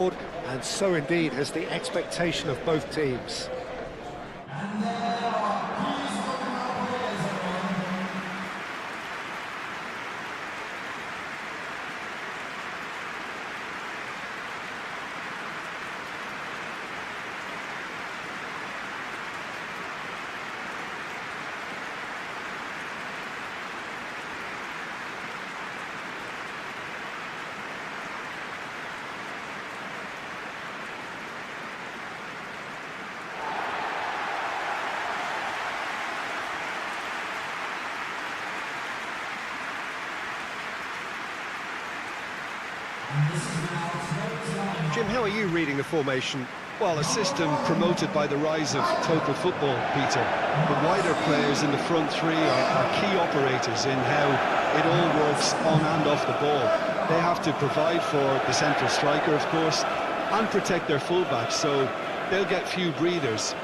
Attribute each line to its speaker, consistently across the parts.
Speaker 1: And so indeed has the expectation of both teams.
Speaker 2: Jim, how are you reading the formation? Well, a system promoted by the rise of total football, Peter. The wider players in the front three are key operators in how it all works on and off the ball. They have to provide for the central striker, of course, and protect their fullbacks, so they'll get few breathers.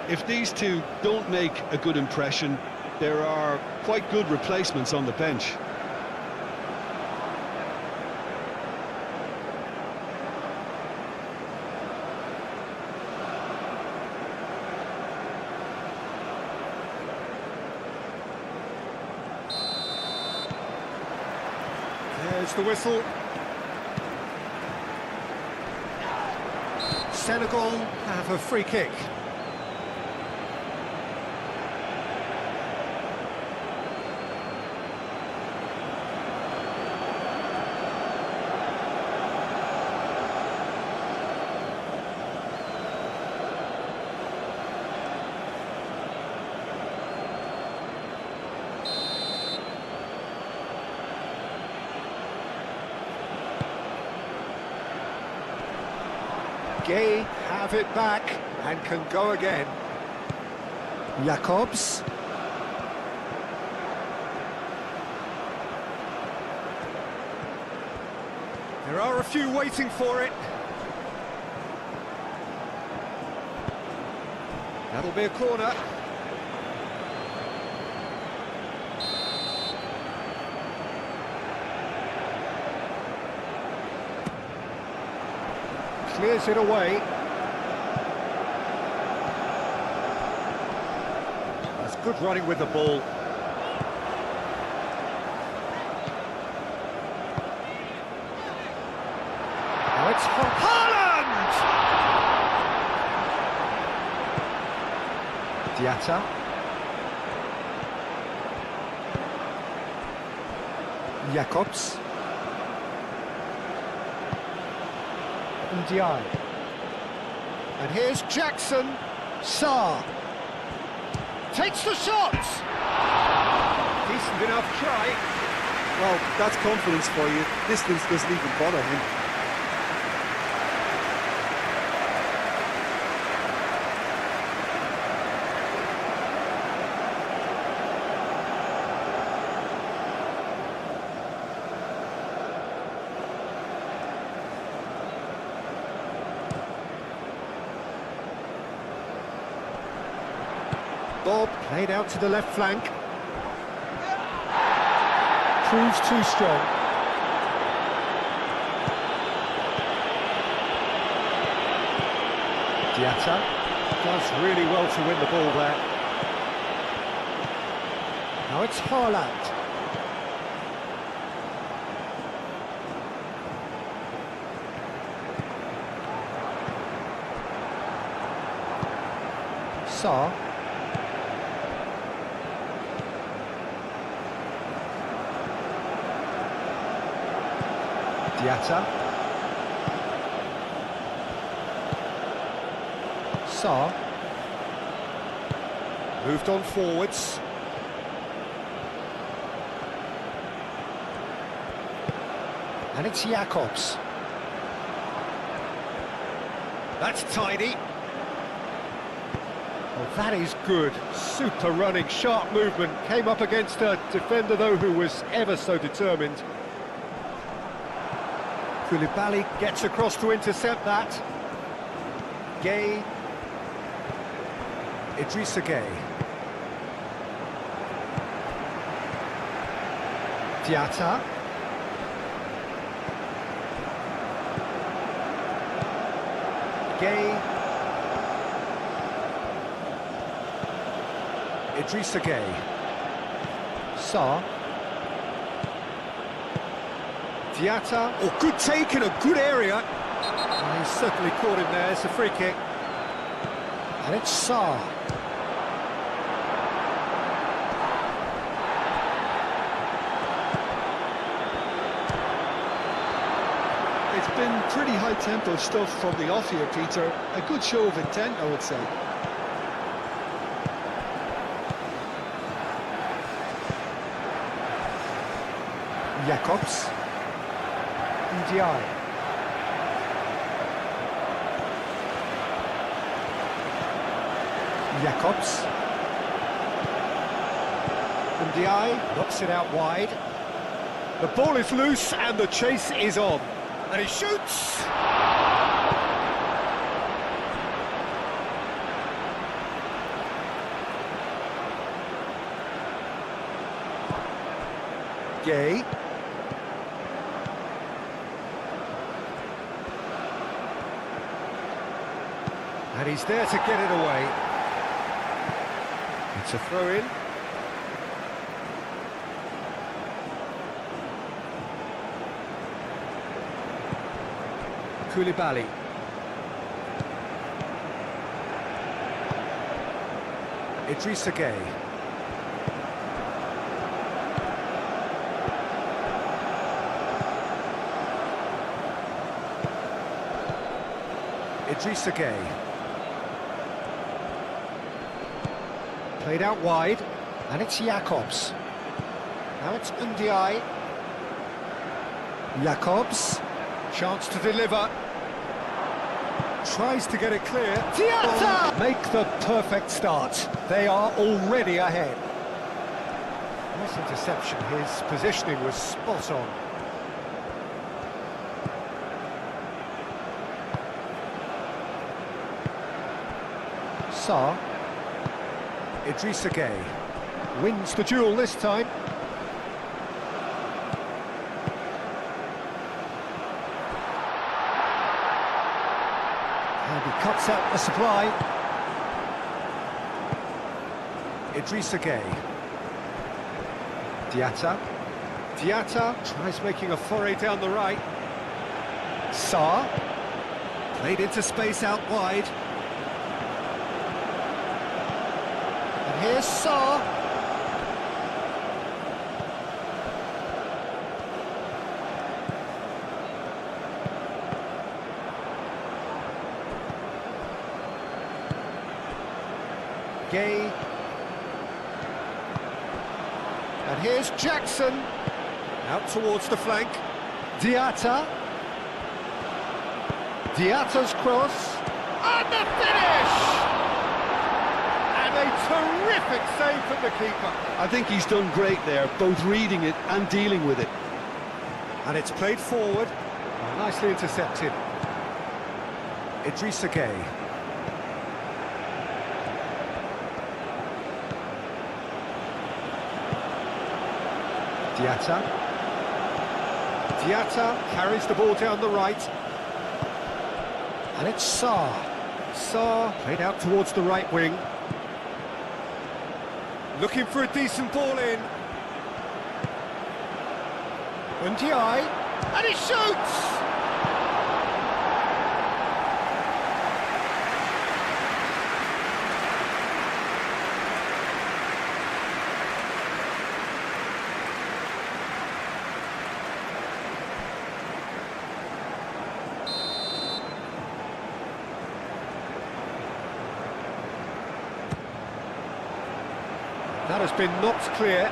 Speaker 2: If these two don't make a good impression, there are quite good replacements on the bench.
Speaker 1: There's the whistle. Senegal have a free kick. Gay have it back and can go again. Jacobs. There are a few waiting for it. That'll be a corner. Clears it away. That's good running with the ball. Now it's for Haaland! Diatta. Jacobs. Ndiaye. And here's Jackson. Sarr takes the shot. Decent enough try.
Speaker 3: Well, that's confidence for you. Distance doesn't even bother him.
Speaker 1: Bob played out to the left flank. Proves too strong. Diatta does really well to win the ball there. Now it's Haaland. Sarr. Diatta. Sarr. Moved on forwards. And it's Jacobs. That's tidy. Oh, that is good. Super running, sharp movement. Came up against a defender, though, who was ever so determined. Koulibaly gets across to intercept that. Gay. Idrissa Gay. Diatta. Gay. Idrissa Gay. Sarr. Diatta. Oh, good take in a good area. Oh, he's certainly caught him there. It's a free kick. And it's Sarr.
Speaker 2: It's been pretty high-tempo stuff from the off here, Peter. A good show of intent, I would say.
Speaker 1: Jacobs. Ndiaye. Jacobs. Ndiaye knocks it out wide. The ball is loose and the chase is on. And he shoots! Gay. And he's there to get it away. It's a throw-in. Koulibaly. Idrissa Gay. Idrissa Gay. Played out wide, and it's Jacobs. Now it's Ndiaye. Jacobs. Chance to deliver. Tries to get it clear. Diatta! Make the perfect start. They are already ahead. Nice interception. His positioning was spot on. Sarr. Idrissa Gay. Wins the duel this time. And he cuts out the supply. Idrissa Gay. Diatta. Diatta tries making a foray down the right. Sarr. Played into space out wide. And here's Sarr. Gay. And here's Jackson. Out towards the flank. Diatta. Diatta's cross. And the finish! And a terrific save from the keeper.
Speaker 2: I think he's done great there, both reading it and dealing with it.
Speaker 1: And it's played forward. Nicely intercepted. Idrissa Gay. Diatta. Diatta carries the ball down the right. And it's Sarr. Sarr played out towards the right wing. Looking for a decent ball in. Ndiaye. And he shoots! That has been knocked clear.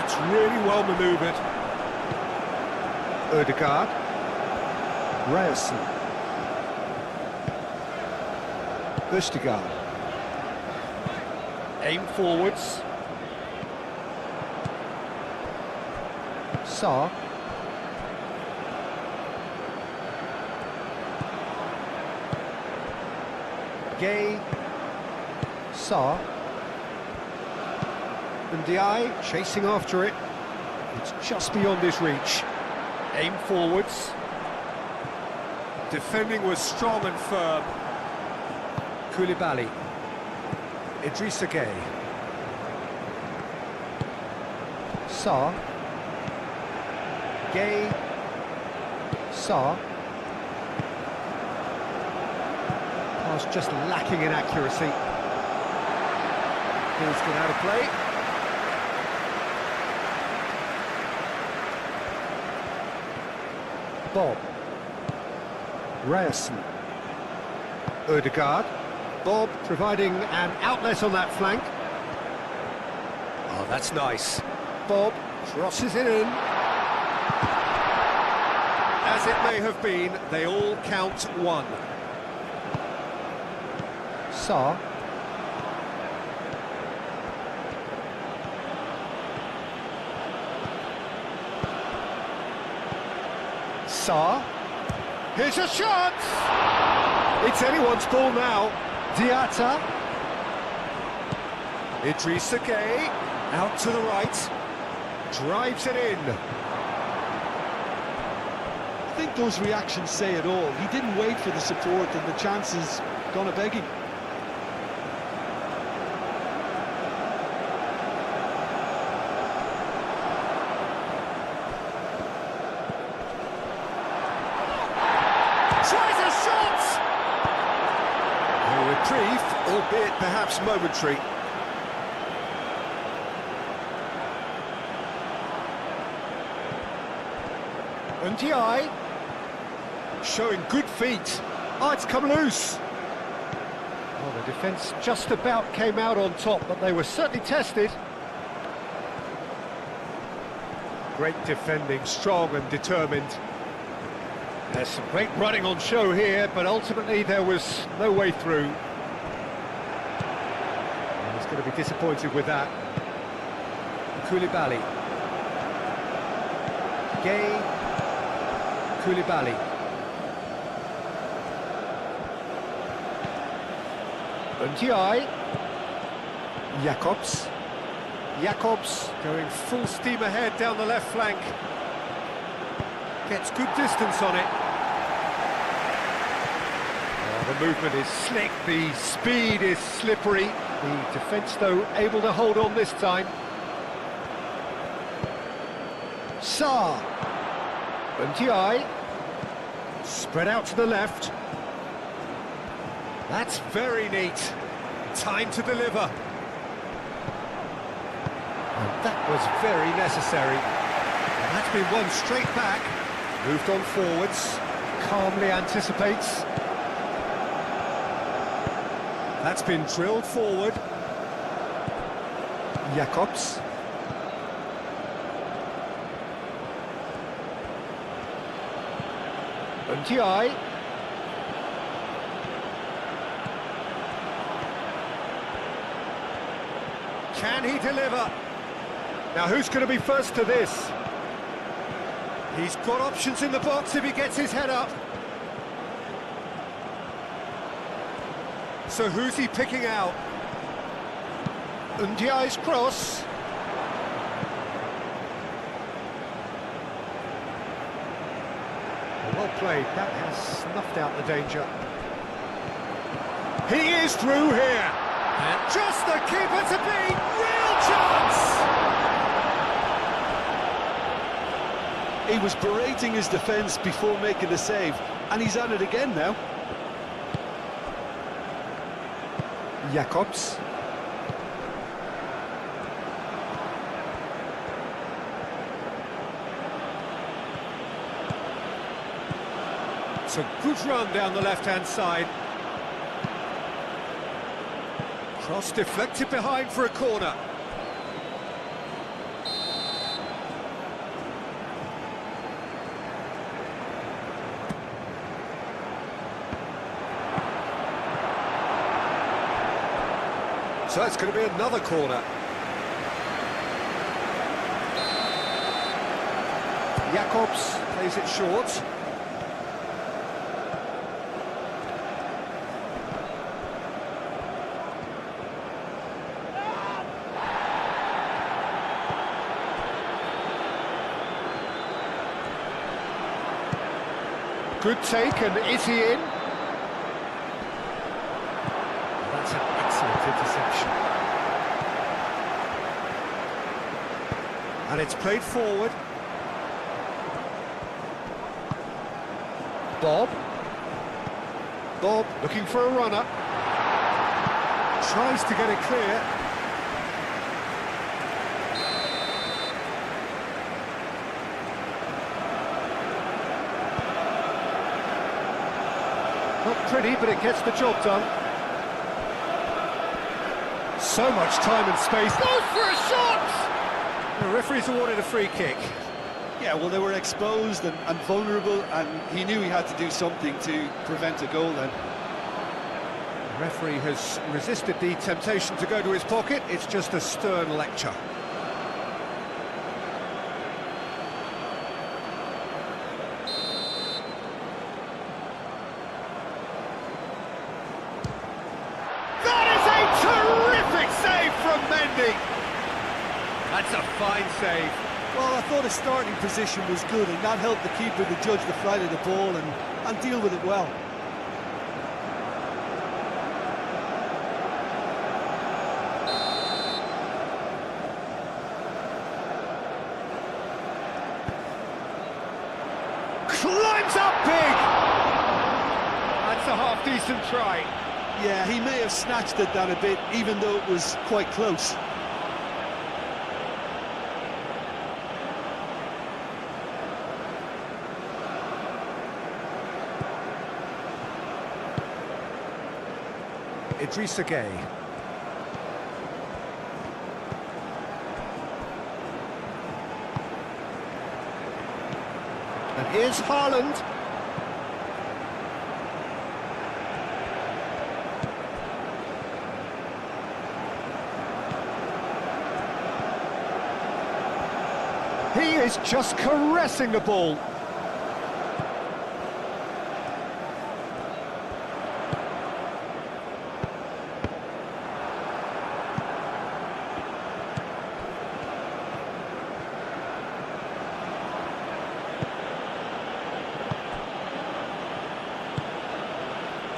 Speaker 1: It's really well manoeuvred. Ødegaard. Ryerson. Ødegaard. Aim forwards. Sarr. Gay. Sarr. Ndiaye chasing after it. It's just beyond his reach. Aim forwards. Defending was strong and firm. Koulibaly. Idrissa Gueye. Sarr. Gueye. Sarr. Pass just lacking in accuracy. Ball's gone out of play. Bob. Ryerson. Ødegaard. Bob providing an outlet on that flank. Oh, that's nice. Bob crosses it in. As it may have been, they all count one. Sarr. Sarr. Here's a shot! It's anyone's ball now. Diatta. Idrissa Gueye. Out to the right. Drives it in.
Speaker 2: I think those reactions say it all. He didn't wait for the support and the chances gone a-begging.
Speaker 1: Tries a shot! A reprieve, albeit perhaps momentary. Ndiaye. Showing good feet. Oh, it's come loose. Well, the defence just about came out on top, but they were certainly tested. Great defending, strong and determined. There's some great running on show here, but ultimately there was no way through. He's going to be disappointed with that. Koulibaly. Gueye. Koulibaly. Ndiaye. Jacobs. Jacobs going full steam ahead down the left flank. Gets good distance on it. Oh, the movement is slick, the speed is slippery. The defence, though, able to hold on this time. Sarr. Ndiaye. Spread out to the left. That's very neat. Time to deliver. And that was very necessary. And that's been won straight back. Moved on forwards. Calmly anticipates. That's been drilled forward. Jacobs. Ndiaye. Can he deliver? Now who's going to be first to this? He's got options in the box if he gets his head up. So who's he picking out? Ndiaye's cross. Well played, that has snuffed out the danger. He is through here. And just the keeper to beat. Real chance!
Speaker 2: He was berating his defence before making the save, and he's at it again now.
Speaker 1: Jacobs. It's a good run down the left-hand side. Cross deflected behind for a corner. So it's going to be another corner. Jacobs plays it short. Good take, and is he in? That's an excellent interception. And it's played forward. Bob looking for a runner. Tries to get it clear. Not pretty, but it gets the job done. So much time and space. Goes for a shot! The referee's awarded a free kick.
Speaker 3: Yeah, well, they were exposed and vulnerable, and he knew he had to do something to prevent a goal then.
Speaker 1: The referee has resisted the temptation to go to his pocket. It's just a stern lecture. That is a terrific save from Mendy. That's a fine save.
Speaker 3: Well, I thought his starting position was good, and that helped the keeper to judge the flight of the ball and deal with it well.
Speaker 1: Climbs up big! That's a half-decent try.
Speaker 3: Yeah, he may have snatched at that a bit, even though it was quite close.
Speaker 1: Idrissa Gueye. And here's Haaland. He is just caressing the ball.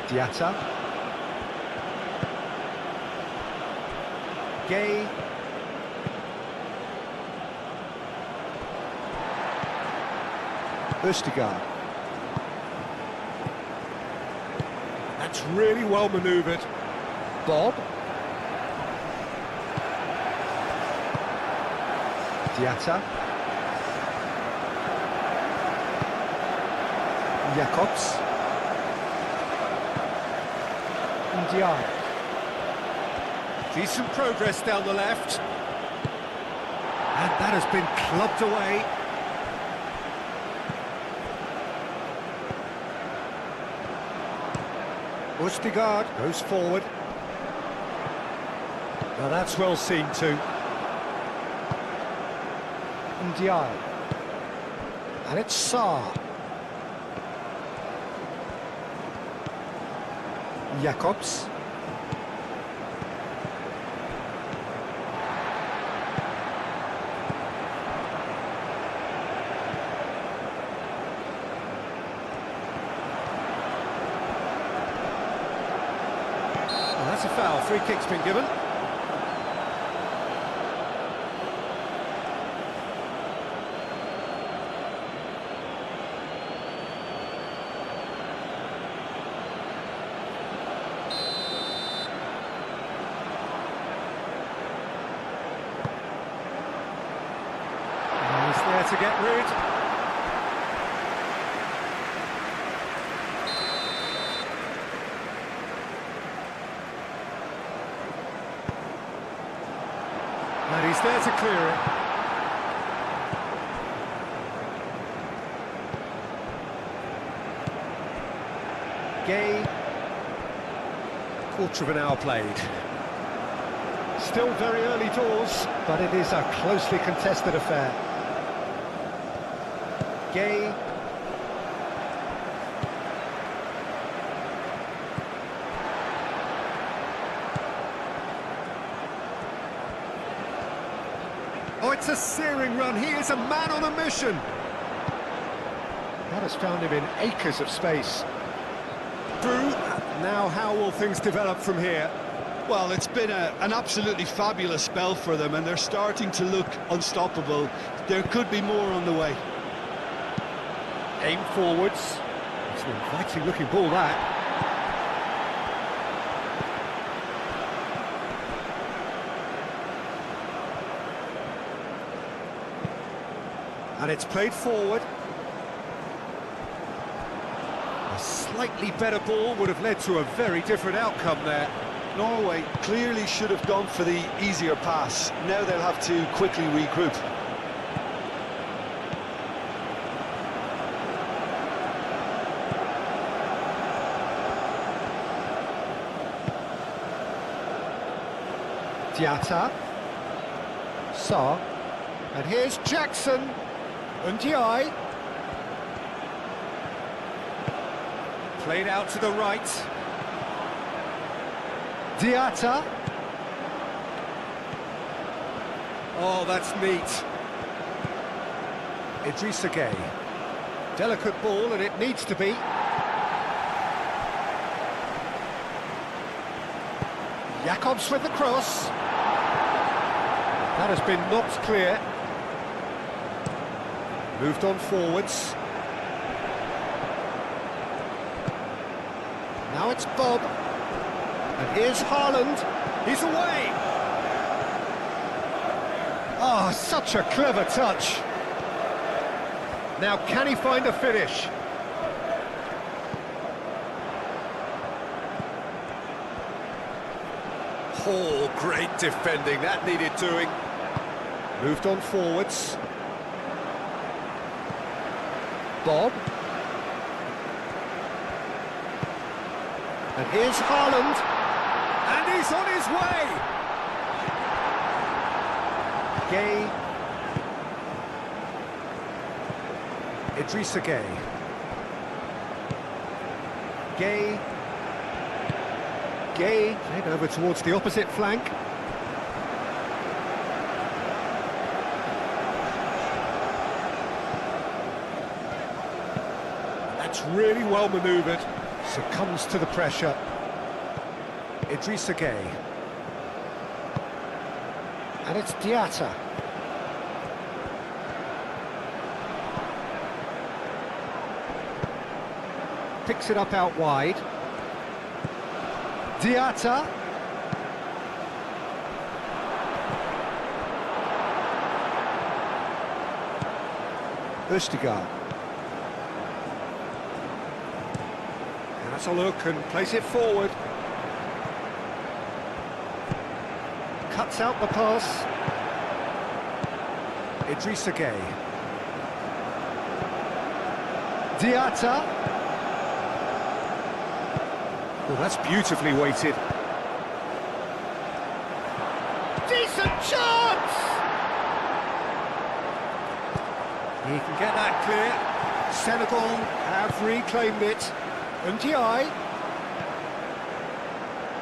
Speaker 1: Diatta. Gueye. Østigard. That's really well manoeuvred. Bob. Diatta. Jacobs. Ndiaye. Decent progress down the left. And that has been clubbed away. Østigard goes forward. Now that's well seen too. Ndiaye. And it's Sarr. Jacobs. Well, that's a foul. Free kick's been given. To get rid. And he's there to clear it. Gueye. Quarter of an hour played. Still very early doors, but it is a closely contested affair. Gueye. Oh, it's a searing run. He is a man on a mission. That has found him in acres of space. Through. Now how will things develop from here?
Speaker 2: Well, it's been an absolutely fabulous spell for them, and they're starting to look unstoppable. There could be more on the way.
Speaker 1: Aim forwards. It's an inviting looking ball, that. And it's played forward. A slightly better ball would have led to a very different outcome there.
Speaker 3: Norway clearly should have gone for the easier pass. Now they'll have to quickly regroup.
Speaker 1: Diatta. Sarr. And here's Jackson. Ndiaye. Played out to the right. Diatta. Oh, that's neat. Idrissa Gueye. Delicate ball, and it needs to be. Jakobs with the cross. That has been knocked clear. Moved on forwards. Now it's Bob. And here's Haaland. He's away. Oh, such a clever touch. Now, can he find a finish? Oh, great defending. That needed doing. Moved on forwards. Bob. And here's Haaland. And he's on his way! Gueye. Idrissa Gueye. Gueye. Gueye played over towards the opposite flank. That's really well manoeuvred. Succumbs to the pressure. Idrissa Gueye. And it's Diatta. Picks it up out wide. Diatta. Østigard. Has a look and plays it forward. Cuts out the pass. Idrissa Gueye. Diatta. Well, that's beautifully weighted. Decent chance! He can get that clear. Senegal have reclaimed it. Ndiaye.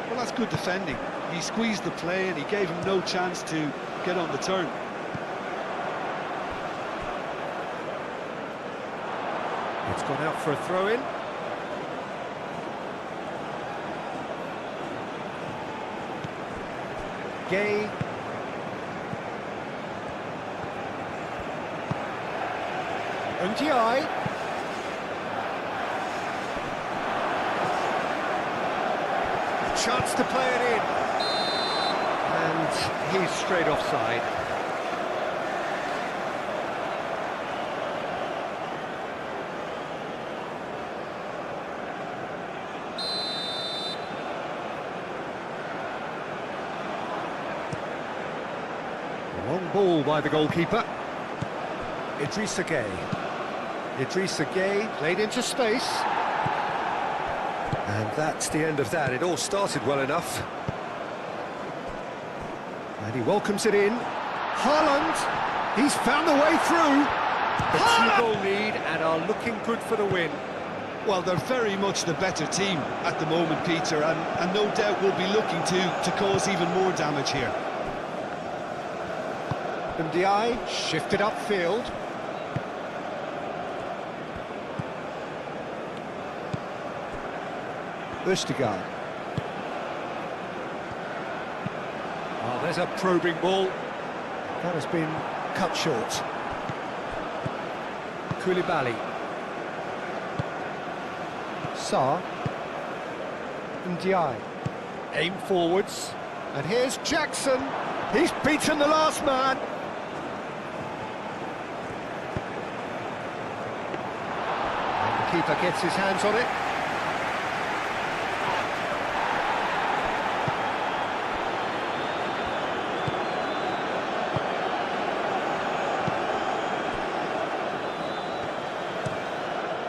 Speaker 2: Well, that's good defending. He squeezed the play and he gave him no chance to get on the turn.
Speaker 1: It's gone out for a throw-in. Gueye. Ndiaye. Chance to play it in. And he's straight offside. Long ball by the goalkeeper. Idrissa Gueye. Idrissa Gueye played into space. And that's the end of that. It all started well enough. And he welcomes it in. Haaland! He's found the way through! A two-goal lead and are looking good for the win.
Speaker 2: Well, they're very much the better team at the moment, Peter, and no doubt will be looking to cause even more damage here.
Speaker 1: Ndiaye shifted upfield. Østegard. Oh, there's a probing ball. That has been cut short. Koulibaly. Sarr. Ndiaye. Aim forwards. And here's Jackson. He's beaten the last man. And the keeper gets his hands on it.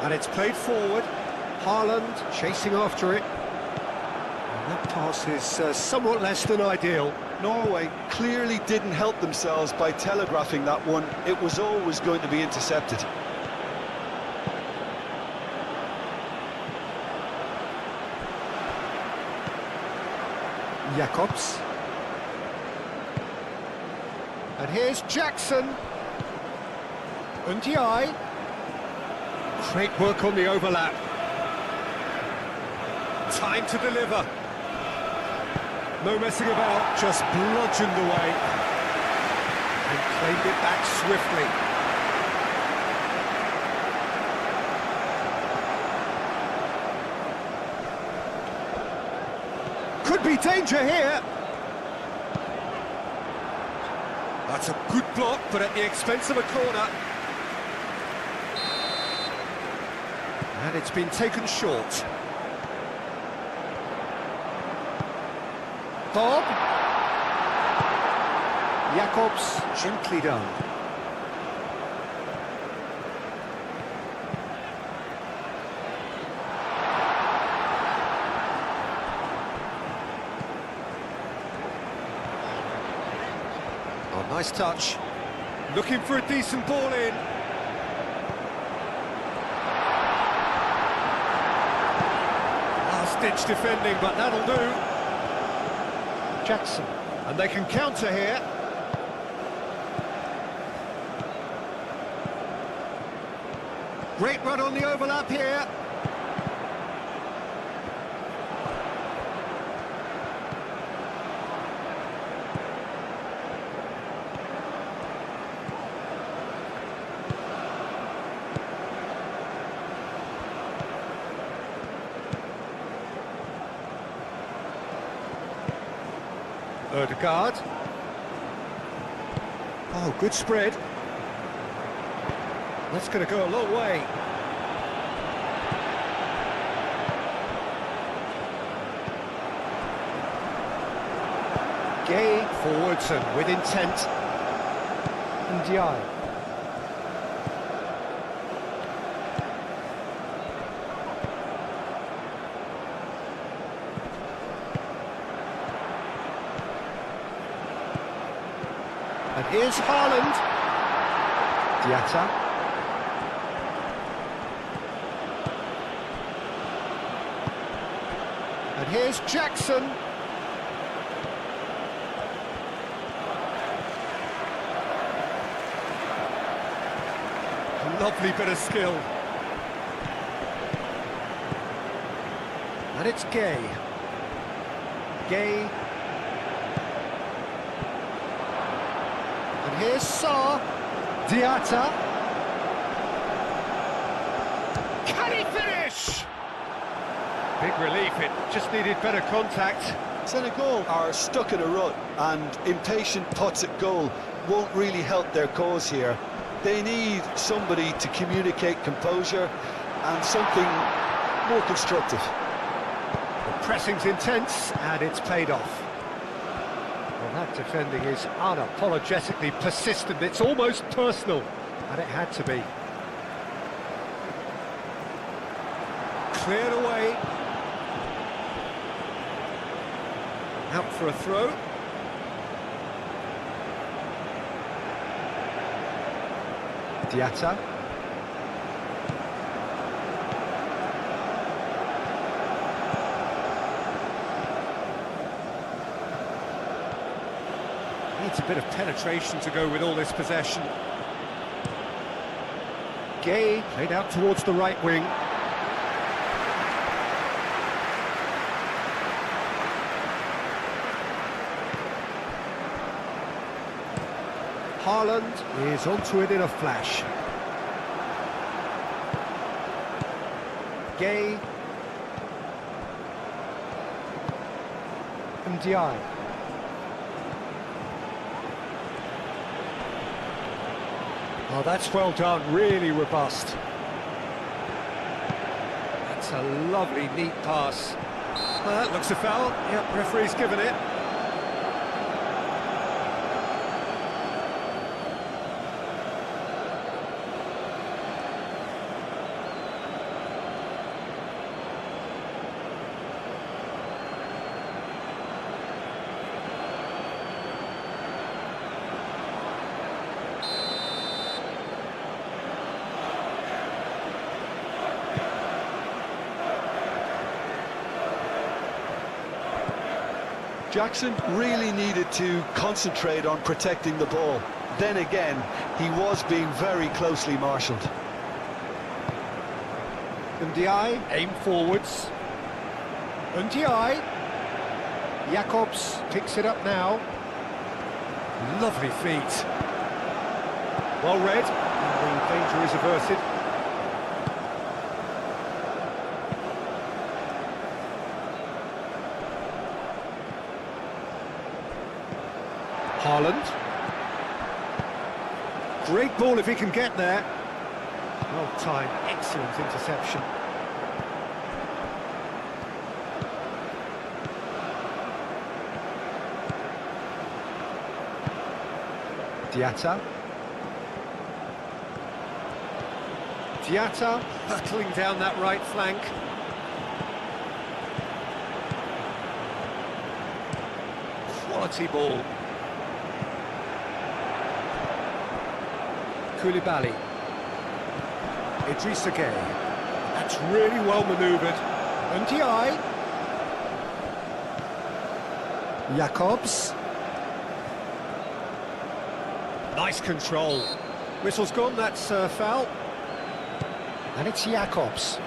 Speaker 1: And it's played forward. Haaland chasing after it. And that pass is somewhat less than ideal.
Speaker 3: Norway clearly didn't help themselves by telegraphing that one. It was always going to be intercepted.
Speaker 1: Jacobs. And here's Jackson. Ndiaye. Great work on the overlap. Time to deliver. No messing about, just bludgeoned away. And claimed it back swiftly. Could be danger here. That's a good block, but at the expense of a corner. And it's been taken short. Bob. Jacobs, gently done. Oh, nice touch. Looking for a decent ball in. Last-ditch defending, but that'll do. Jackson, and they can counter here. Great run on the overlap here. Ødegaard. Oh, good spread. That's going to go a long way. Gay forwards and with intent. Ndiaye. And here's Haaland. Diatta. And here's Jackson. A lovely bit of skill. And it's Gay. Gay. And here's Sarr. Diatta. Can he finish? Big relief, it just needed better contact.
Speaker 3: Senegal are stuck in a rut, and impatient putts at goal won't really help their cause here. They need somebody to communicate composure and something more constructive.
Speaker 1: The pressing's intense, and it's paid off. Well, that defending is unapologetically persistent. It's almost personal, and it had to be. Cleared away. Out for a throw. Diatta. Needs a bit of penetration to go with all this possession. Gay played out towards the right wing. Haaland is onto it in a flash. Gay. And Diai. Oh, that's well done, really robust. That's a lovely, neat pass. Well, that looks a foul. Yep, referee's given it.
Speaker 3: Jackson really needed to concentrate on protecting the ball. Then again, he was being very closely marshalled.
Speaker 1: Ndiaye, aim forwards. Ndiaye. Jacobs picks it up now. Lovely feet. Well read, and the danger is averted. Haaland. Great ball if he can get there. Well timed, excellent interception. Diatta. Diatta hurtling down that right flank. Quality ball. Koulibaly. Idrissa Gueye. That's really well manoeuvred. Ndiaye. Jacobs. Nice control. Whistle's gone, that's foul. And it's Jacobs.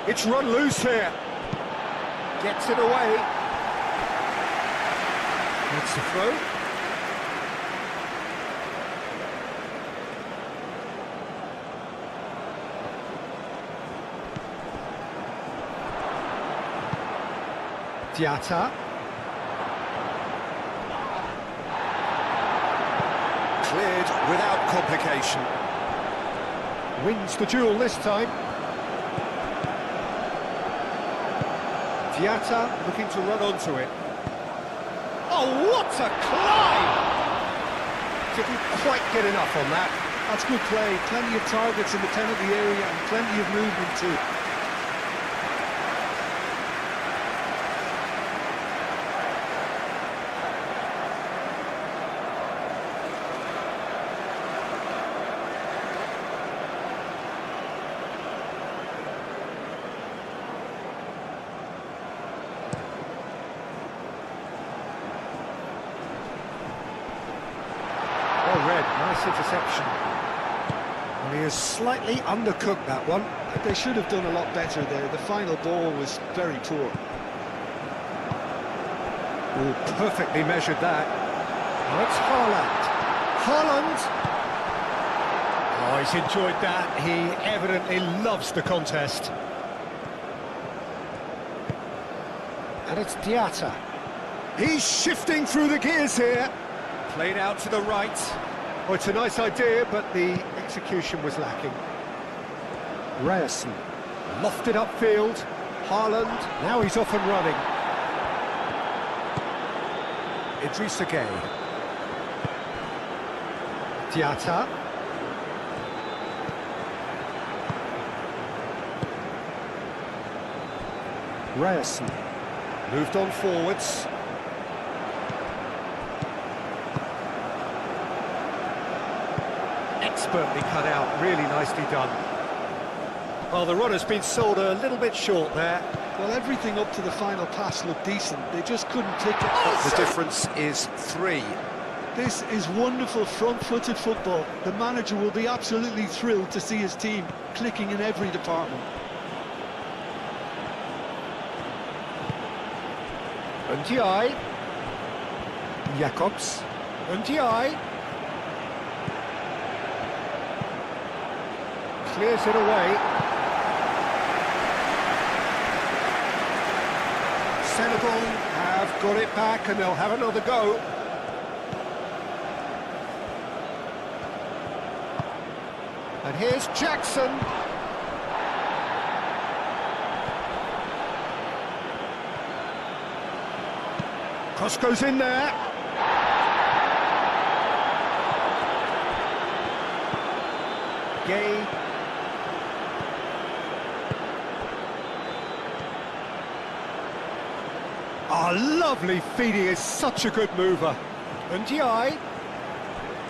Speaker 1: It's run loose here. Gets it away. It's the throw. Diatta. Cleared without complication. Wins the duel this time. Diatta looking to run onto it. Oh, what a climb! Didn't quite get enough on that.
Speaker 2: That's good play. Plenty of targets in the penalty area and plenty of movement too.
Speaker 1: Red, nice interception. Well, he has slightly undercooked that one.
Speaker 2: They should have done a lot better there. The final ball was very poor.
Speaker 1: Oh, perfectly measured that. Oh, it's Haaland. Haaland! Oh, he's enjoyed that. He evidently loves the contest. And it's Diatta. He's shifting through the gears here. Played out to the right. Oh, it's a nice idea, but the execution was lacking. Ryerson lofted upfield. Haaland, now he's off and running. Idrissa Gueye. Diatta. Ryerson moved on forwards. Expertly cut out, really nicely done. Well, the run has been sold a little bit short there.
Speaker 2: Well, everything up to the final pass looked decent. They just couldn't take it.
Speaker 1: The difference is 3.
Speaker 2: This is wonderful front-footed football. The manager will be absolutely thrilled to see his team clicking in every department.
Speaker 1: Ndiaye. Jacobs. Ndiaye. Clears it away. Senegal have got it back and they'll have another go. And here's Jackson. Cross goes in there. Gay. Oh, lovely feed, he is such a good mover. Ndiaye.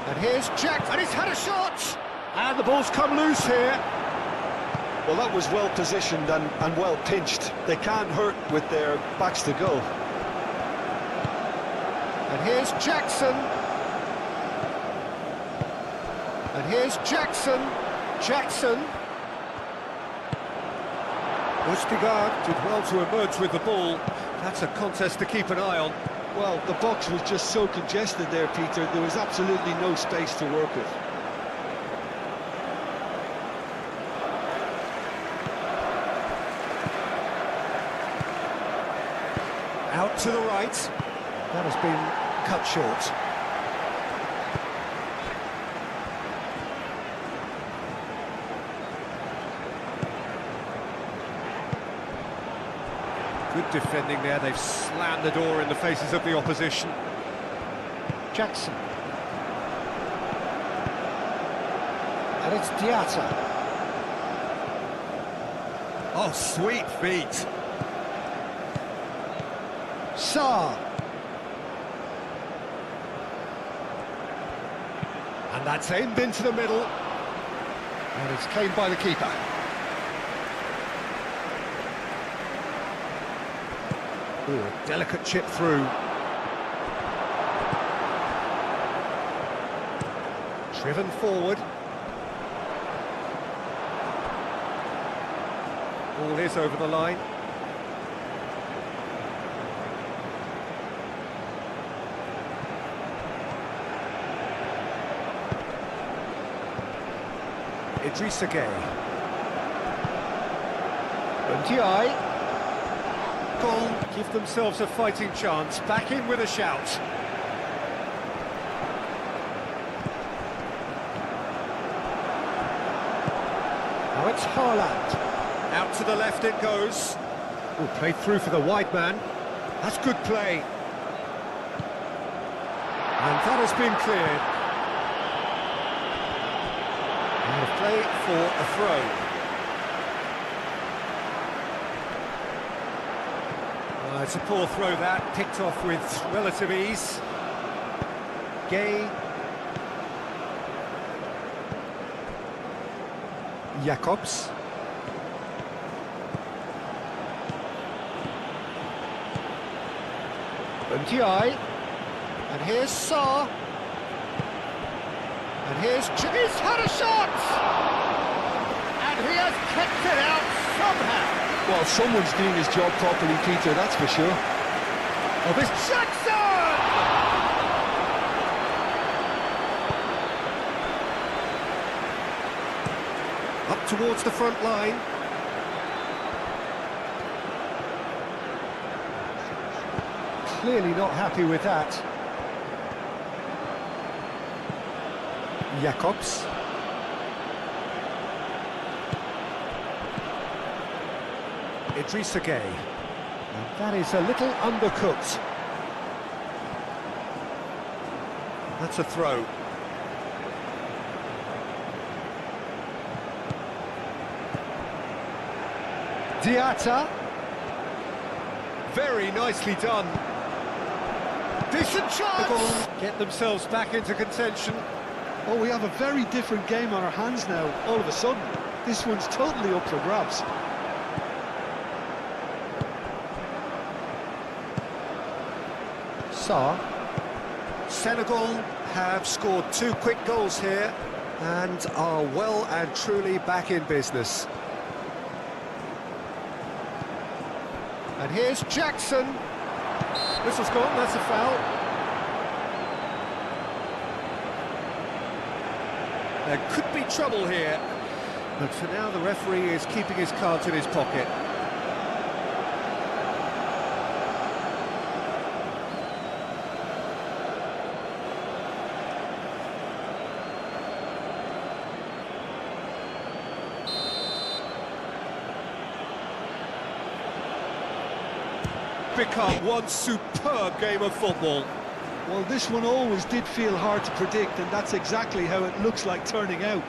Speaker 1: And here's Jack, and he's had a shot! And the ball's come loose here.
Speaker 3: Well, that was well positioned and well pinched. They can't hurt with their backs to goal.
Speaker 1: And here's Jackson. And here's Jackson. Jackson. Østigard did well to emerge with the ball. That's a contest to keep an eye on.
Speaker 3: Well, the box was just so congested there, Peter. There was absolutely no space to work with.
Speaker 1: Out to the right. That has been cut short. Good defending there. They've slammed the door in the faces of the opposition. Jackson. And it's Diatta. Oh, sweet feet. Sarr. And that's aimed into the middle. And it's claimed by the keeper. Ooh, a delicate chip through. Driven forward. Ball is over the line. Idrissa Gueye. Ndiaye. Goal, give themselves a fighting chance. Back in with a shout. Now it's Haaland. Out to the left it goes. Oh, played through for the wide man. That's good play. And that has been cleared. And a play for a throw. It's a poor throw that, picked off with relative ease. Gay. Jacobs. Ndiaye. And here's Sarr. And here's... He's had a shot! And he has kept it out somehow.
Speaker 3: Well, someone's doing his job properly, Peter, that's for sure.
Speaker 1: Oh, this Jackson! Up towards the front line. Clearly not happy with that. Jacobs. Idrissa Gueye. And that is a little undercooked. That's a throw. Diatta. Very nicely done. Decent chance! Get themselves back into contention.
Speaker 3: Oh, we have a very different game on our hands now, all of a sudden. This one's totally up for grabs.
Speaker 1: Sarr. Senegal have scored 2 quick goals here and are well and truly back in business. And here's Jackson. Whistle's gone, that's a foul. There could be trouble here, but for now the referee is keeping his cards in his pocket. Become one superb game of football.
Speaker 3: Well, this one always did feel hard to predict, and that's exactly how it looks like turning out.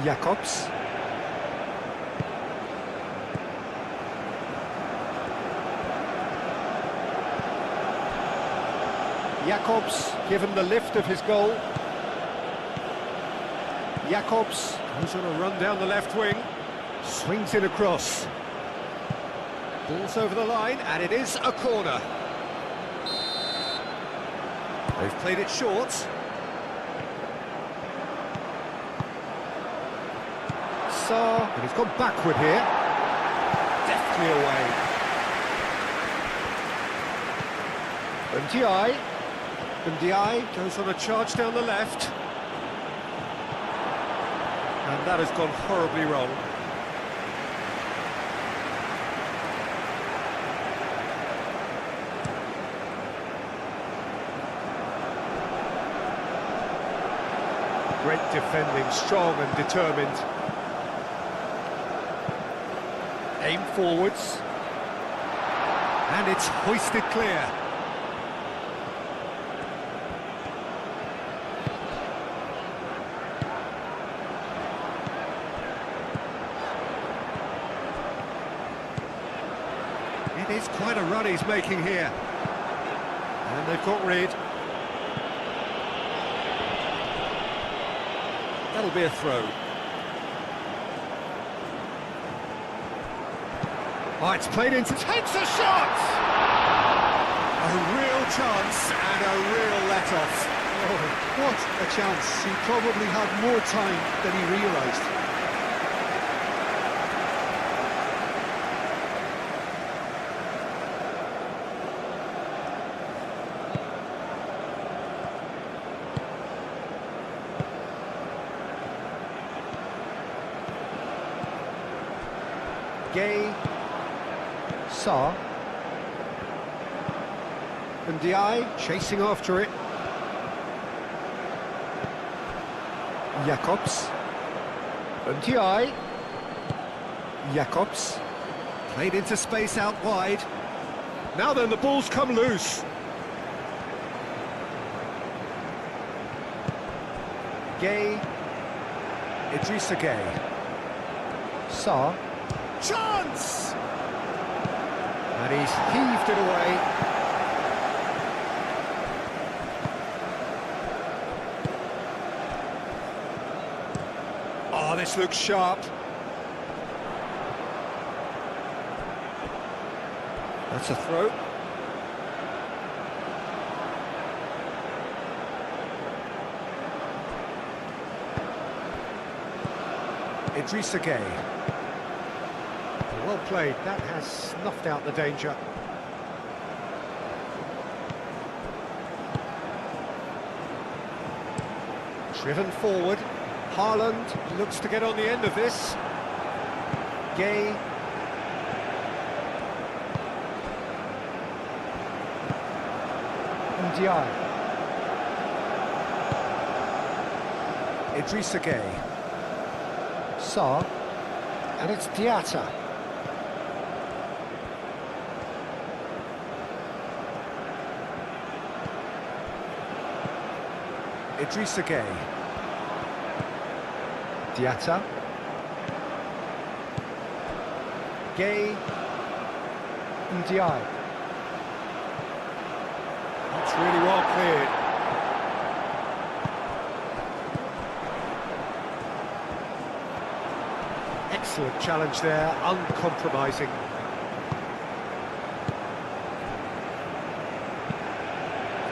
Speaker 1: Jacobs. Jacobs given the lift of his goal. Jacobs goes on a run down the left wing, swings it across. Ball's over the line, and it is a corner. They've played it short. And he's gone backward here. Deftly away. Ndiaye goes on a charge down the left. And that has gone horribly wrong. Great defending, strong and determined. Aim forwards. And it's hoisted clear. It is quite a run he's making here. And they've got rid. That'll be a throw. Oh, it's played into... Takes a shot! A real chance and a real let-off.
Speaker 3: Oh, what a chance. He probably had more time than he realised.
Speaker 1: Gay, Saar, Ndiaye chasing after it. Jacobs, Ndiaye, Jacobs, played into space out wide. Now then, the ball's come loose. Gay, Idrissa Gay, Saar. Chance! And he's heaved it away. Oh, this looks sharp. That's a throw. Idrissa Gay. Well played, that has snuffed out the danger. Driven forward, Haaland looks to get on the end of this. Gay. Ndiaye. Idrissa Gay. Saar. And it's Diatta. Idrissa Gay. Diatta. Gay. Ndiaye. That's really well cleared. Excellent challenge there, uncompromising.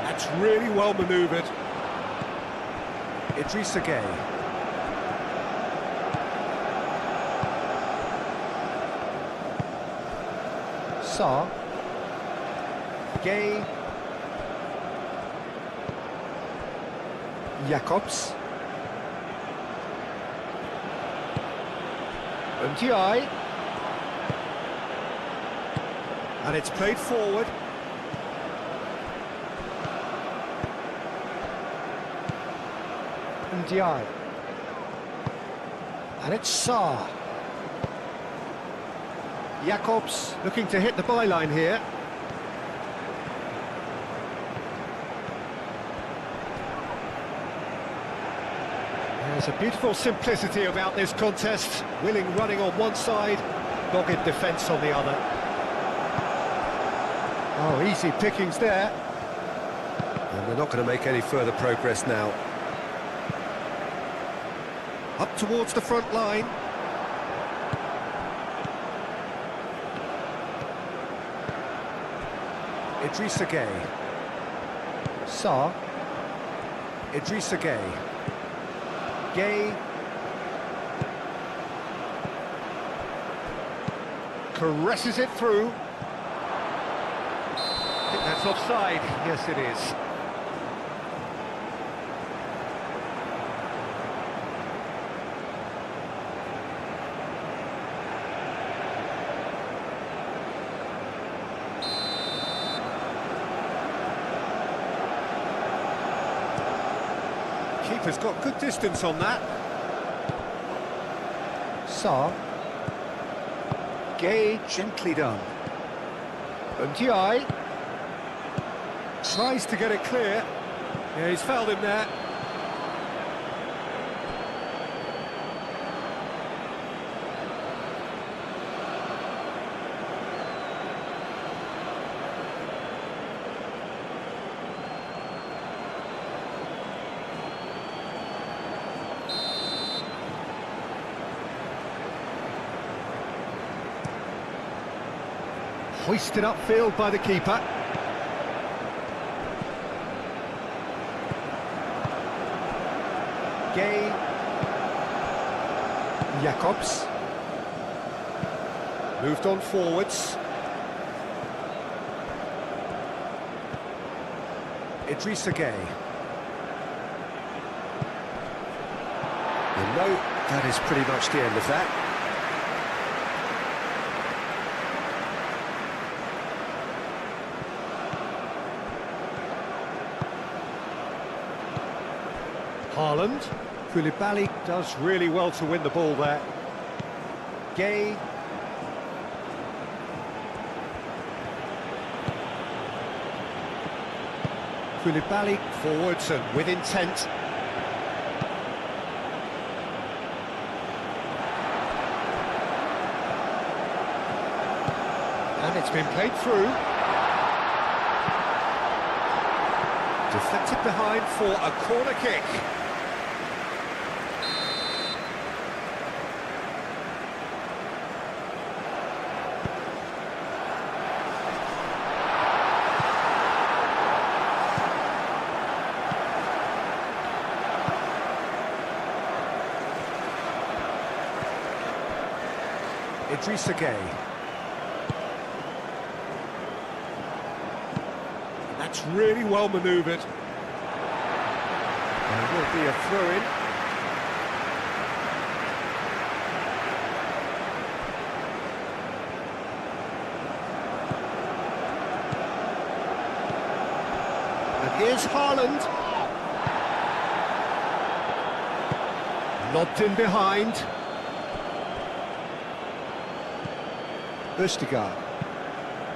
Speaker 1: That's really well manoeuvred. Idrissa Gay. Saar. Gay. Jacobs. Ndiaye. And it's played forward. Ndiaye. And it's Sarr. Jacobs looking to hit the byline here. There's a beautiful simplicity about this contest. Willing running on one side, dogged defence on the other. Oh, easy pickings there. And they're not going to make any further progress now. Up towards the front line. Idrissa Gueye. Sarr. Idrissa Gueye. Gueye. Caresses it through. I think that's offside. Yes, it is. Keeper's got good distance on that. Sarr. Gueye, gently done. Ndiaye tries to get it clear. Yeah, he's fouled him there. Hoisted upfield by the keeper. Gueye. Jacobs. Moved on forwards. Idrissa Gueye. No, that is pretty much the end of that. Haaland. Koulibaly does really well to win the ball there. Gueye. Koulibaly forwards and with intent. And it's been played through. Deflected behind for a corner kick. Idrissa Gueye. That's really well manoeuvred. And it will be a throw-in. And here's Haaland. Lobbed in behind.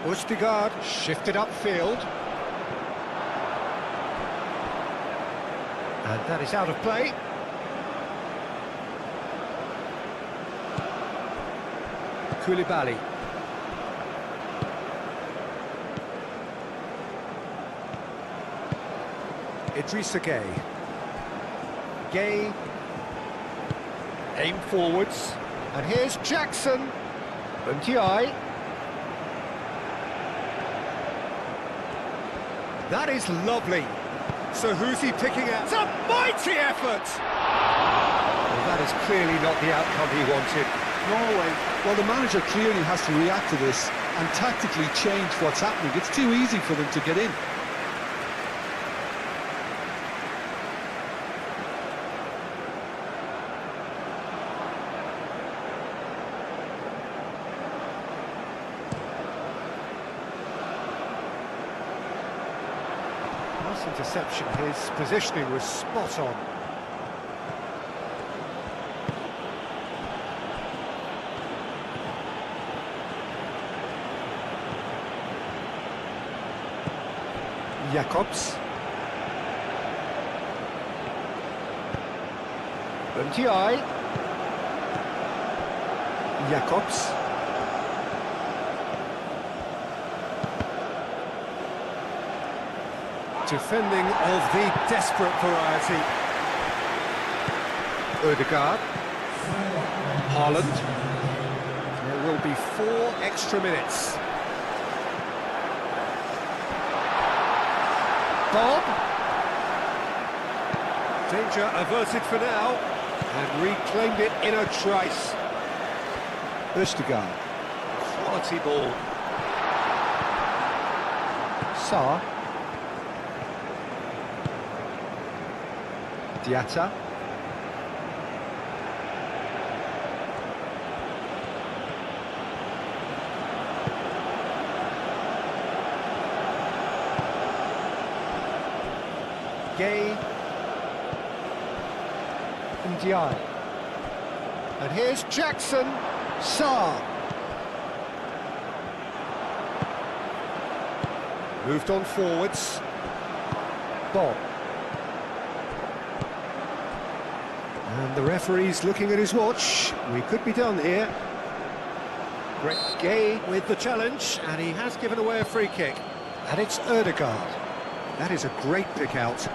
Speaker 1: Østigard shifted upfield. And that is out of play. Koulibaly. Idrissa Gueye. Gueye. Aim forwards. And here's Jackson. Ndiaye. That is lovely. So who's he picking out? It's a mighty effort! Well, that is clearly not the outcome he wanted.
Speaker 3: Norway, well, the manager clearly has to react to this and tactically change what's happening. It's too easy for them to get in.
Speaker 1: Nice interception. His positioning was spot on. Jacobs. Buntiai. Jacobs. Defending of the desperate variety. Ødegaard. Haaland. There will be 4 extra minutes. Bob. Danger averted for now, and reclaimed it in a trice. Ødegaard. Quality ball. Sarr. Diatta. Gay. Ndiaye. And here's Jackson. Sarr. Moved on forwards. Bob. And the referee's looking at his watch. We could be done here. Great. Gay with the challenge, and he has given away a free kick. And it's Ødegaard. That is a great pick out.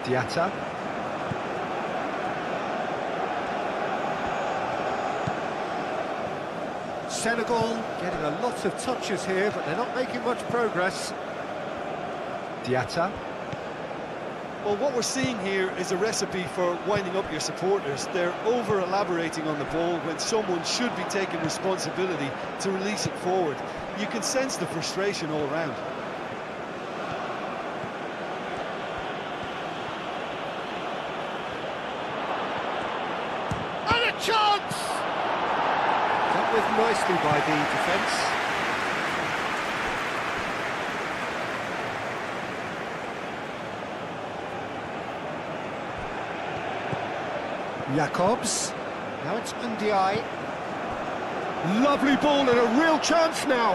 Speaker 1: Diatta. Senegal getting a lot of touches here, but they're not making much progress. Diatta.
Speaker 3: Well, what we're seeing here is a recipe for winding up your supporters. They're over-elaborating on the ball when someone should be taking responsibility to release it forward. You can sense the frustration all round.
Speaker 1: And a chance! Dealt with nicely by the defence. Jacobs. Now it's Ndiaye. Lovely ball and a real chance now.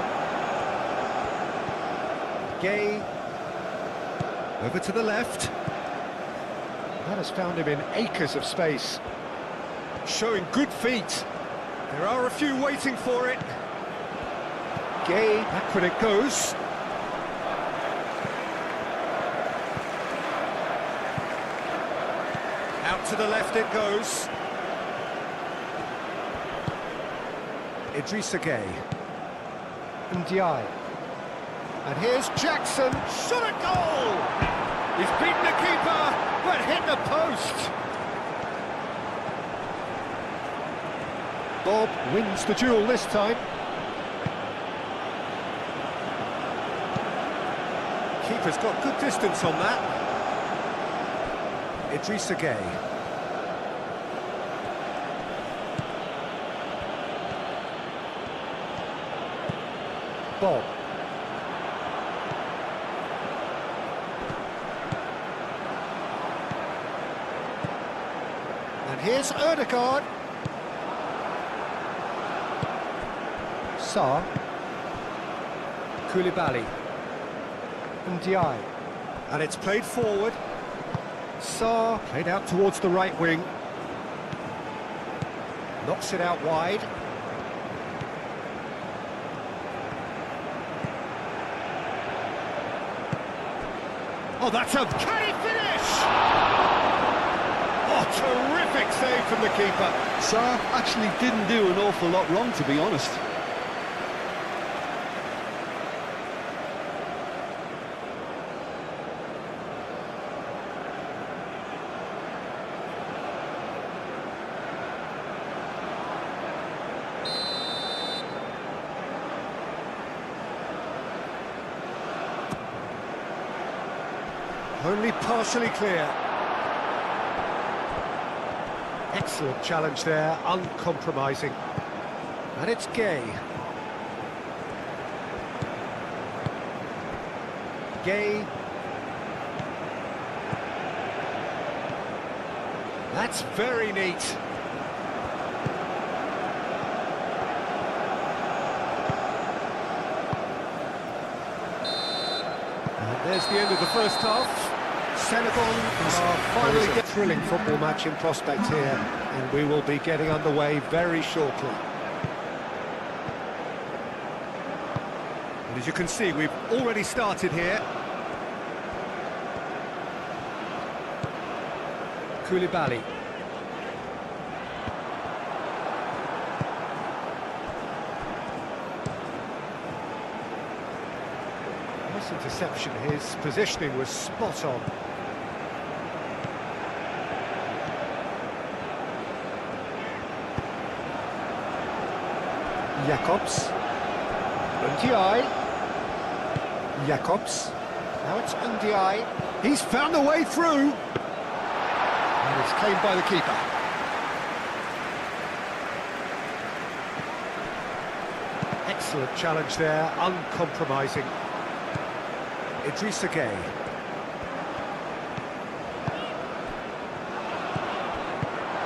Speaker 1: Gay. Over to the left. That has found him in acres of space. Showing good feet. There are a few waiting for it. Gay, back when it goes. Out to the left it goes. Idrissa Gay. Ndiaye. And here's Jackson. Shot a goal! He's beaten the keeper, but hit the post. Bob wins the duel this time. Keeper's got good distance on that. Idrissa Gay. Bob. And here's Ødegaard. Sarr. Koulibaly. Ndiaye. And it's played forward. Sarr played out towards the right wing. Knocks it out wide. Oh, that's a... Can he finish? Oh, terrific save from the keeper.
Speaker 3: Sarr actually didn't do an awful lot wrong, to be honest.
Speaker 1: Only partially clear. Excellent challenge there, uncompromising. And it's Gay. Gay. That's very neat. And there's the end of the first half. Senegal are finally getting a thrilling football match in prospect here, and we will be getting underway very shortly. And as you can see, we've already started here. Koulibaly. Nice interception. His positioning was spot on. Jacobs. Ndiaye. Jacobs. Now it's Ndiaye. He's found a way through. And it's claimed by the keeper. Excellent challenge there, uncompromising. Idrissa Gueye.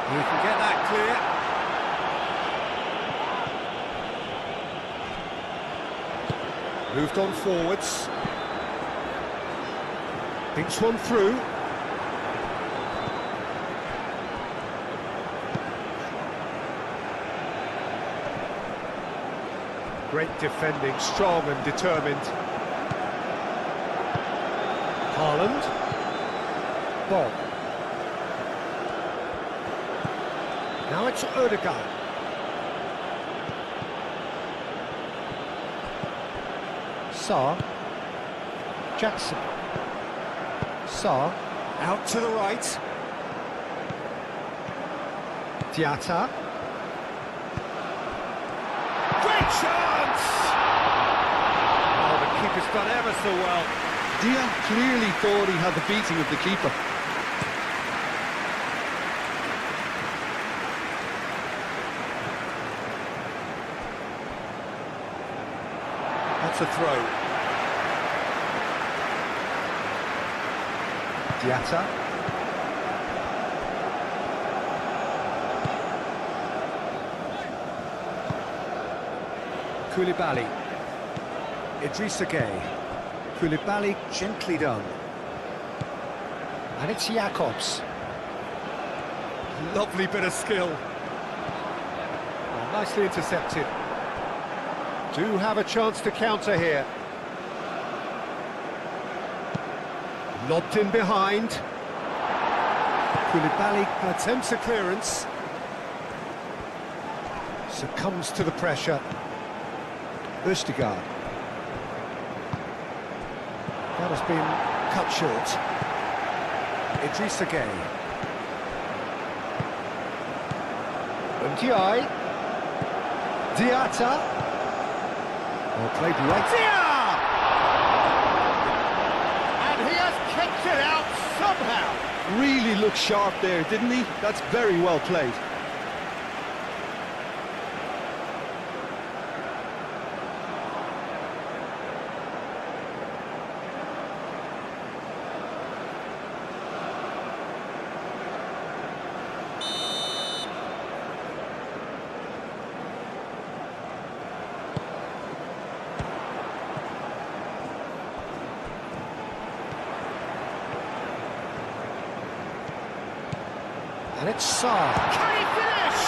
Speaker 1: He can get that clear. Moved on forwards. Thinks one through. Great defending, strong and determined. Haaland. Bob. Now it's Odegaard. Sarr. Jackson. Sarr. Out to the right. Diatta. Great chance! Oh, the keeper's done ever so well.
Speaker 3: Dian clearly thought he had the beating of the keeper.
Speaker 1: That's a throw. Diatta. Koulibaly. Idrissa Gueye. Koulibaly gently done. And it's Jacobs. Lovely bit of skill. Oh, nicely intercepted. Do have a chance to counter here. Lobbed in behind. Koulibaly attempts a clearance. Succumbs to the pressure. Østigard. That has been cut short. Idrissa Gueye. Ndiaye. Diatta. Well played right there! And he has kicked it out somehow!
Speaker 3: Really looked sharp there, didn't he? That's very well played.
Speaker 1: And it's Sarr. Can he finish?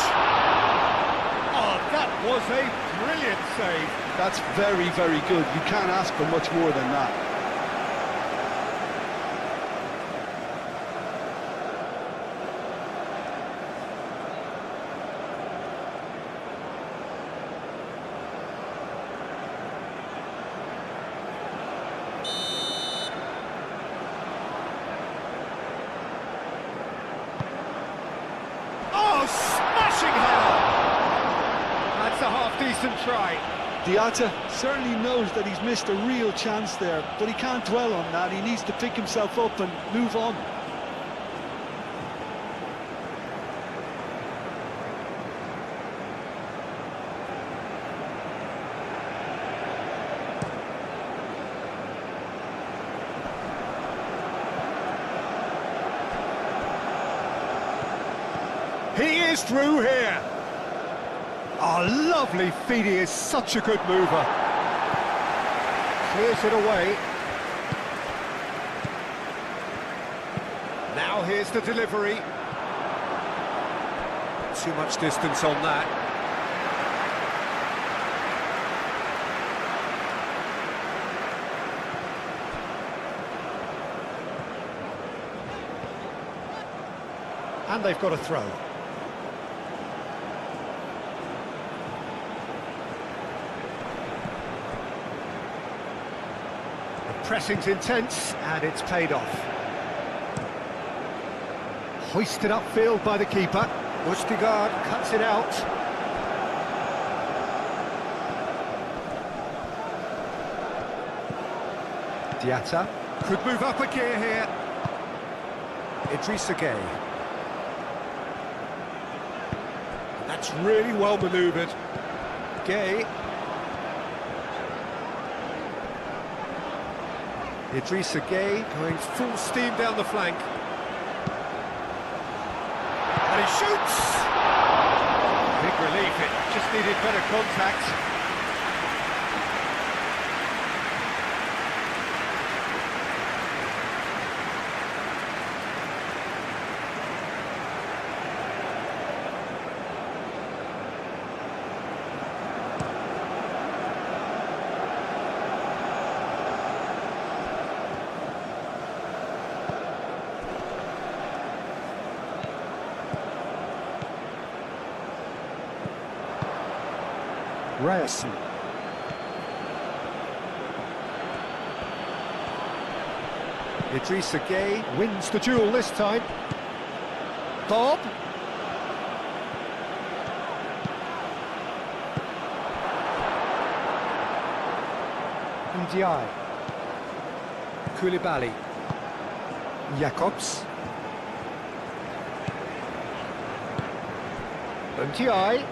Speaker 1: Oh, that was a brilliant save.
Speaker 3: That's very, very good. You can't ask for much more than that.
Speaker 1: Smashing header! That's a half-decent try.
Speaker 3: Diatta certainly knows that he's missed a real chance there, but he can't dwell on that. He needs to pick himself up and move on.
Speaker 1: He is through here. Oh, lovely feet, he is such a good mover. Clears it away. Now here's the delivery. Too much distance on that. And they've got a throw. The pressing's intense, and it's paid off. Hoisted upfield by the keeper. Østigard cuts it out. Diatta could move up a gear here. Idrissa Gueye. That's really well manoeuvred. Gueye. Idrissa Gueye going full steam down the flank. And he shoots! Big relief, it just needed better contact. Ryerson. Idrissa Gueye wins the duel this time. Bob. Ndiaye. Koulibaly. Jacobs. Ndiaye.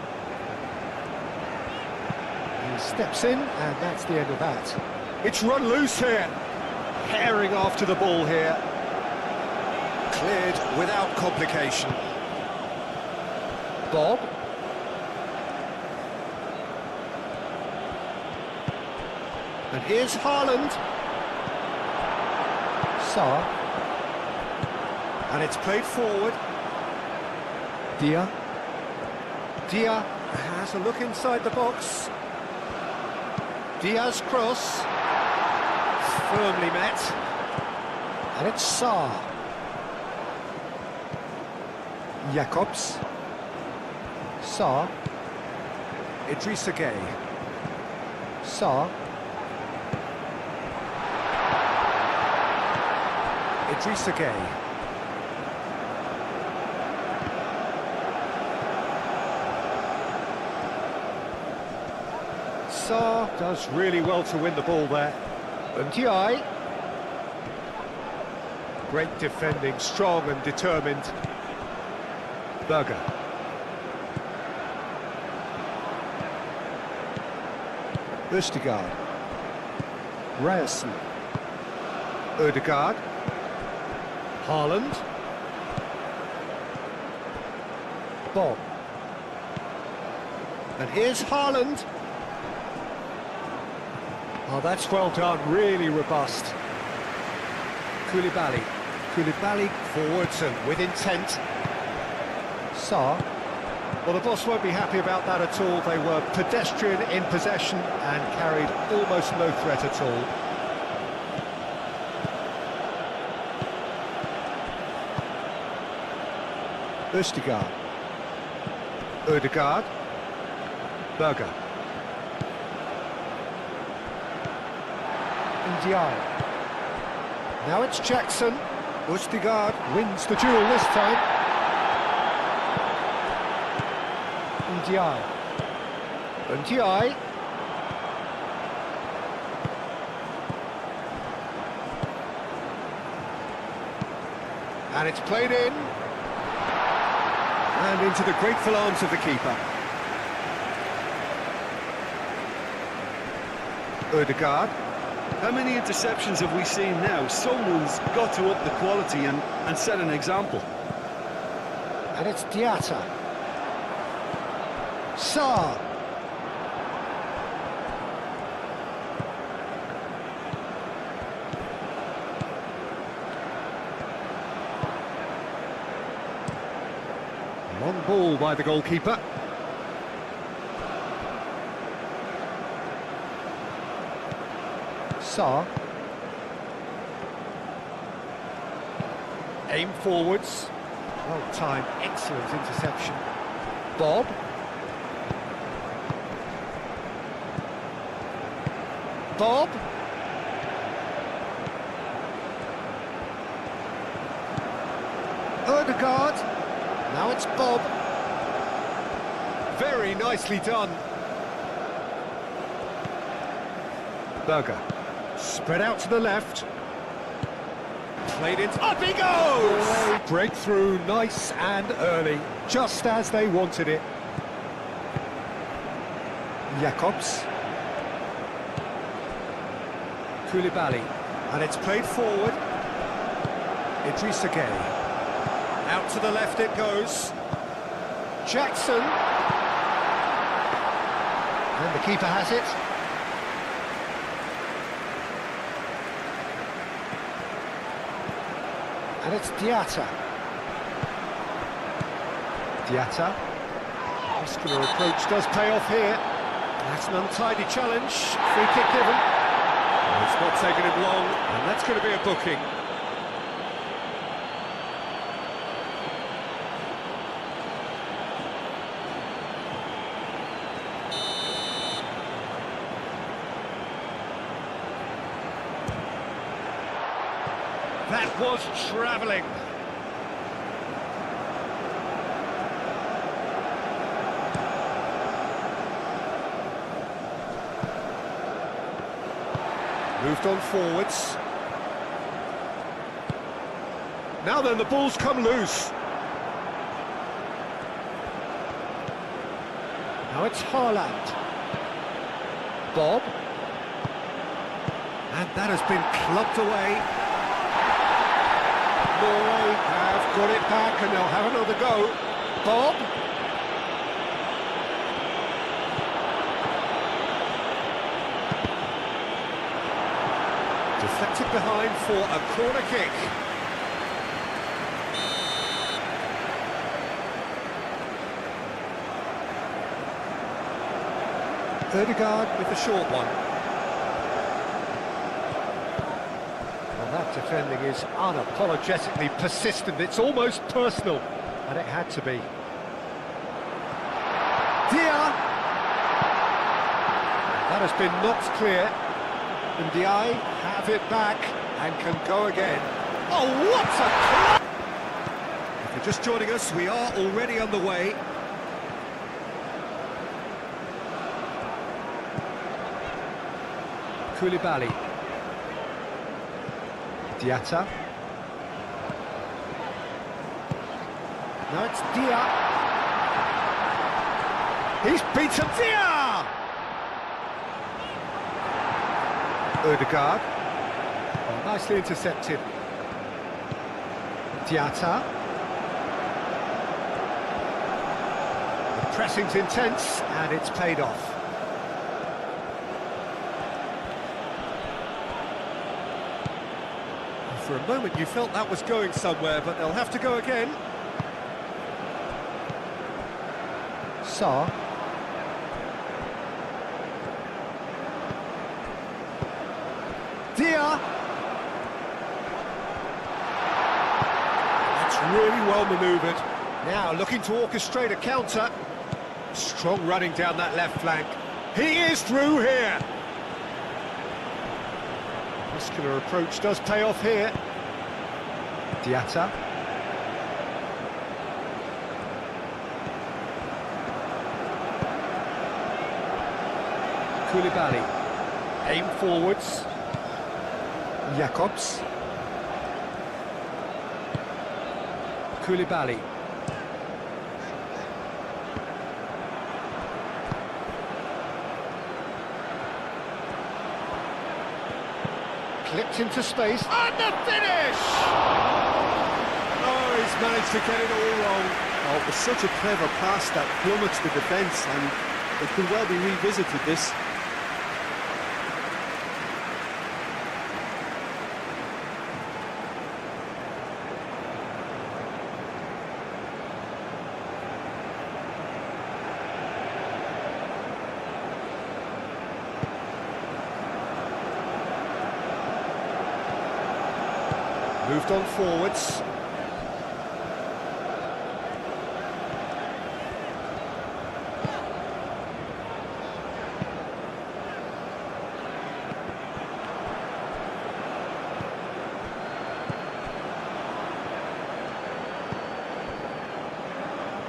Speaker 1: He steps in, and that's the end of that. It's run loose here. Herring after the ball here. Cleared without complication. Bob. And here's Haaland. Sarr. And it's played forward. Dia. Dia has a look inside the box. Dia's cross. Firmly met. And it's Sarr. Jacobs. Sarr. Idrissa Gueye. Sarr. Idrissa Gueye. Sarr does really well to win the ball there. Ndiaye. Great defending, strong and determined. Berger. Østigard. Ryerson. Ødegaard. Haaland. Bob. And here's Haaland. Oh, that's well done, really robust. Koulibaly. Koulibaly forwards and with intent. Sarr. Well, the boss won't be happy about that at all. They were pedestrian in possession and carried almost no threat at all. Østigard. Ødegaard. Berger. Ndiaye. Now it's Jackson. Østigard wins the duel this time. Ndiaye. Ndiaye. And it's played in. And into the grateful arms of the keeper. Ødegaard.
Speaker 3: How many interceptions have we seen now? Someone's got to up the quality and set an example.
Speaker 1: And it's Diatta. Sarr. Long ball by the goalkeeper. Sarr. Aim forwards. Well-timed, excellent interception. Bob. Bob. Ødegaard. Now it's Bob. Very nicely done. Berger. Spread out to the left. Played in. Up he goes! Breakthrough, nice and early, just as they wanted it. Jacobs. Koulibaly. And it's played forward. Idrissa Gueye. Out to the left it goes. Jackson. And the keeper has it. And it's Diatta. Diatta. Muscular approach does pay off here. That's an untidy challenge. Free kick given. It's not taking him long, and that's going to be a booking. That was travelling. Moved on forwards. Now then, the ball's come loose. Now it's Haaland. Bob. And that has been clubbed away. Norway have got it back and they'll have another go. Bob. Deflected behind for a corner kick. Ødegaard with the short one. That defending is unapologetically persistent. It's almost personal, and it had to be. Dia! That has been knocked clear. And Dia have it back and can go again. Oh, what a... If you're just joining us, we are already on the way. Koulibaly. Diatta. Now it's Dia. He's beaten Dia! Ødegaard. Oh, nicely intercepted. Diatta. The pressing's intense and it's paid off. For a moment you felt that was going somewhere, but they'll have to go again. Sarr. Dia. That's really well manoeuvred. Now looking to orchestrate a counter. Strong running down that left flank. He is through here. Muscular approach does pay off here. Diatta. Koulibaly. Aim forwards. Jacobs. Koulibaly. Clipped into space, and the finish! Oh, he's managed to get it all wrong.
Speaker 3: Oh, it was such a clever pass that plummets the defence, and it could well be revisited, this.
Speaker 1: Moved on forwards.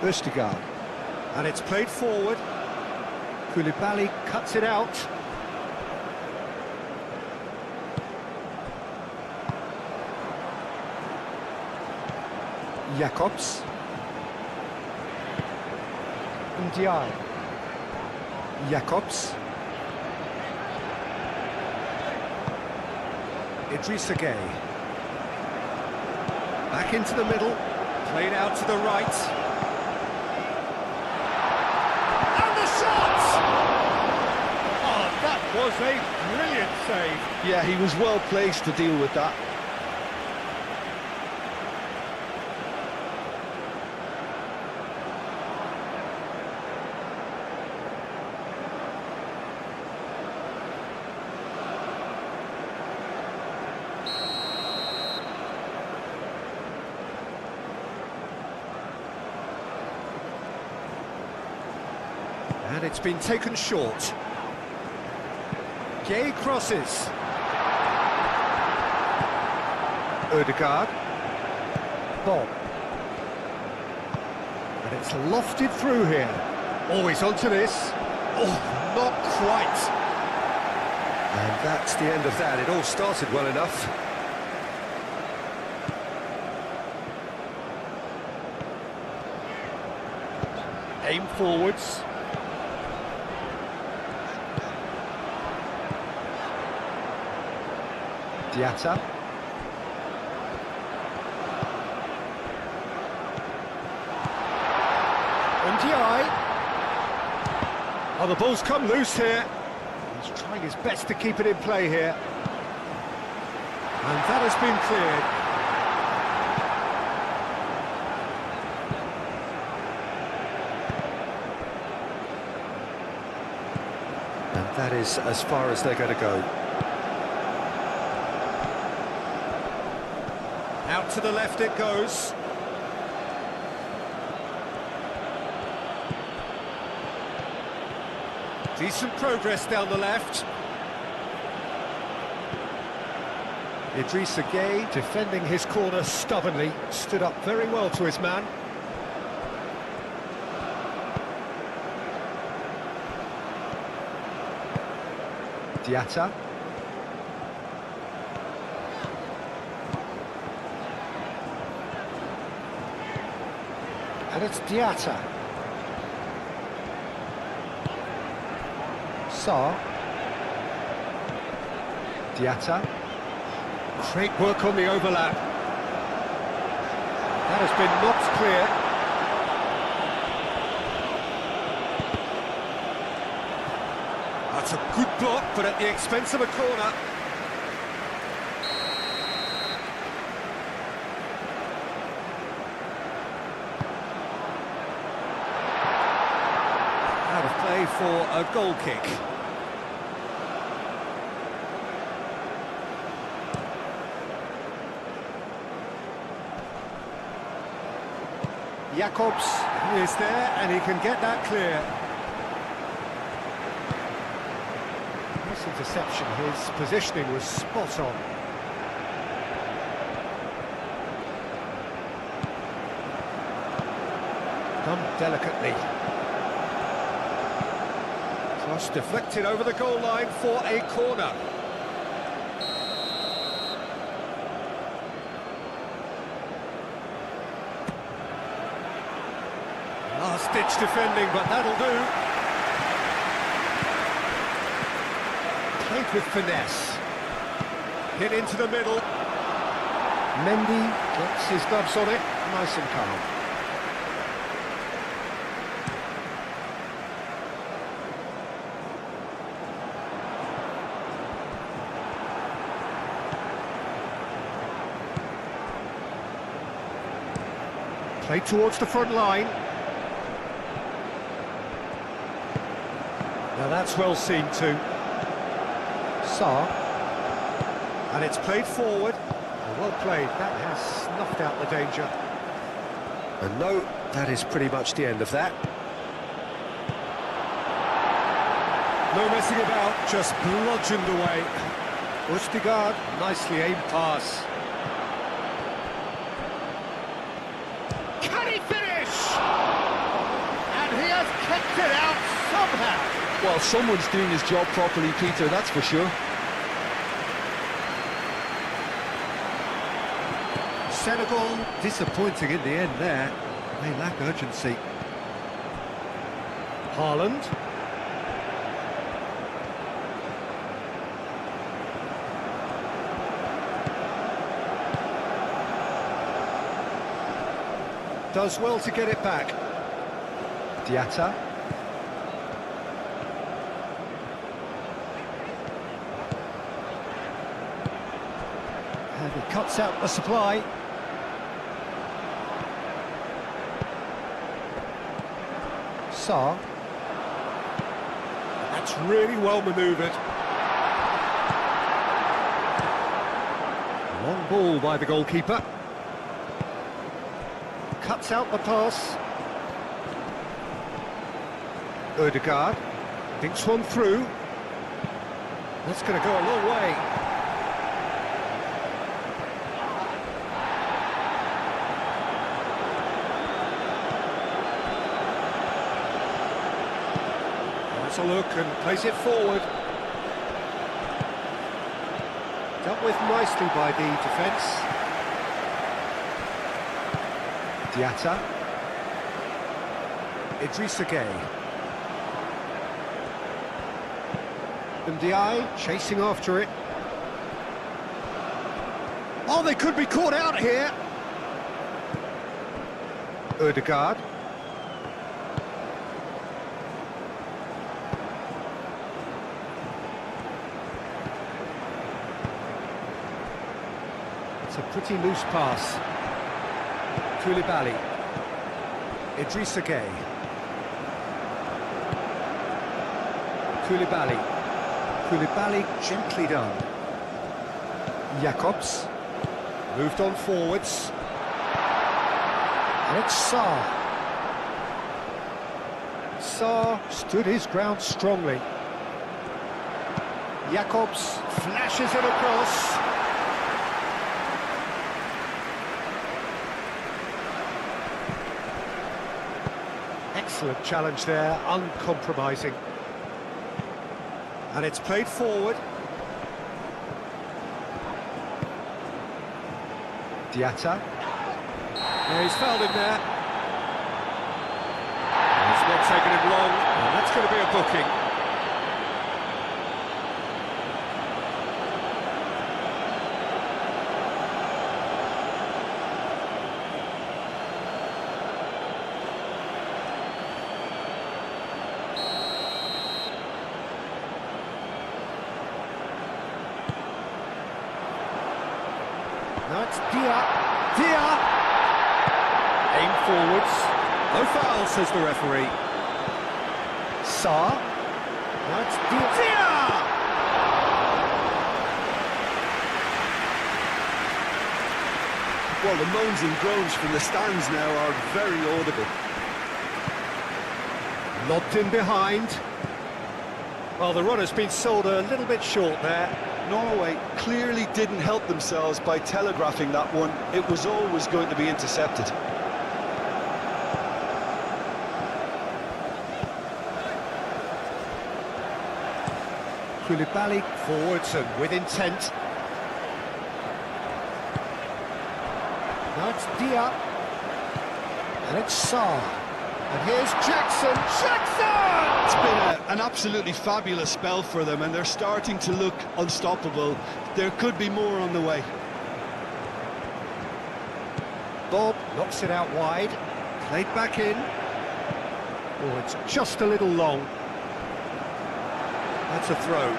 Speaker 1: Vestergaard. And it's played forward. Koulibaly cuts it out. Jacobs. Ndiaye. Jacobs. Idrissa Gueye. Back into the middle. Played out to the right. And the shot! Oh, that was a brilliant save.
Speaker 3: Yeah, he was well placed to deal with that.
Speaker 1: And it's been taken short. Gueye crosses. Ødegaard. Bob. And it's lofted through here. Always onto this. Oh, not quite. And that's the end of that. It all started well enough. Aim forwards. Diatta. Ndiaye. Oh, the ball's come loose here. He's trying his best to keep it in play here. And that has been cleared. And that is as far as they're going to go. Out to the left it goes. Decent progress down the left. Idrissa Gueye defending his corner stubbornly. Stood up very well to his man. Diatta. And it's Diatta. Sarr. Diatta. Great work on the overlap. That has been knocked clear. That's a good block, but at the expense of a corner. Out of play for a goal kick. Jacobs is there, and he can get that clear. Nice interception, his positioning was spot on. Done delicately. Cross deflected over the goal line for a corner. Last-ditch defending, but that'll do. Played with finesse. Hit into the middle. Mendy gets his gloves on it, nice and calm. Played towards the front line. Now that's well seen too. Sarr. And it's played forward. Well played. That has snuffed out the danger. And no, that is pretty much the end of that. No messing about, just bludgeoned away. Østigard, nicely aimed pass. Can he finish? And he has kicked it out somehow.
Speaker 3: Well, someone's doing his job properly, Peter, that's for sure.
Speaker 1: Senegal disappointing in the end there. They lack urgency. Haaland. Does well to get it back. Diatta. And he cuts out the supply. Sarr. That's really well manoeuvred. Long ball by the goalkeeper. Cuts out the pass. Ødegaard thinks one through. That's going to go a long way. That's a look and plays it forward. Dealt with nicely by the defence. Diatta. Idrissa Gueye. Ndiaye chasing after it. Oh, they could be caught out here. Ødegaard. It's a pretty loose pass. Koulibaly. Idrissa Gueye. Koulibaly. Koulibaly gently done. Jacobs. Moved on forwards. And it's Sarr. Sarr stood his ground strongly. Jacobs flashes it across. Excellent challenge there, uncompromising. And it's played forward. Diatta. Yeah, he's fouled him there. It's not taken him long, and that's going to be a booking. Now it's Dia. Aim forwards. No foul, says the referee. Sarr. Now it's Dia.
Speaker 3: Well, the moans and groans from the stands now are very audible.
Speaker 1: Lobbed in behind. Well, the runner's been sold a little bit short there.
Speaker 3: Norway clearly didn't help themselves by telegraphing that one. It was always going to be intercepted.
Speaker 1: Koulibaly forwards and with intent. Now it's Dia. And it's Sarr. And here's Jackson.
Speaker 3: It's been an absolutely fabulous spell for them, and they're starting to look unstoppable. There could be more on the way.
Speaker 1: Bob knocks it out wide. Played back in. Oh, it's just a little long. That's a throw.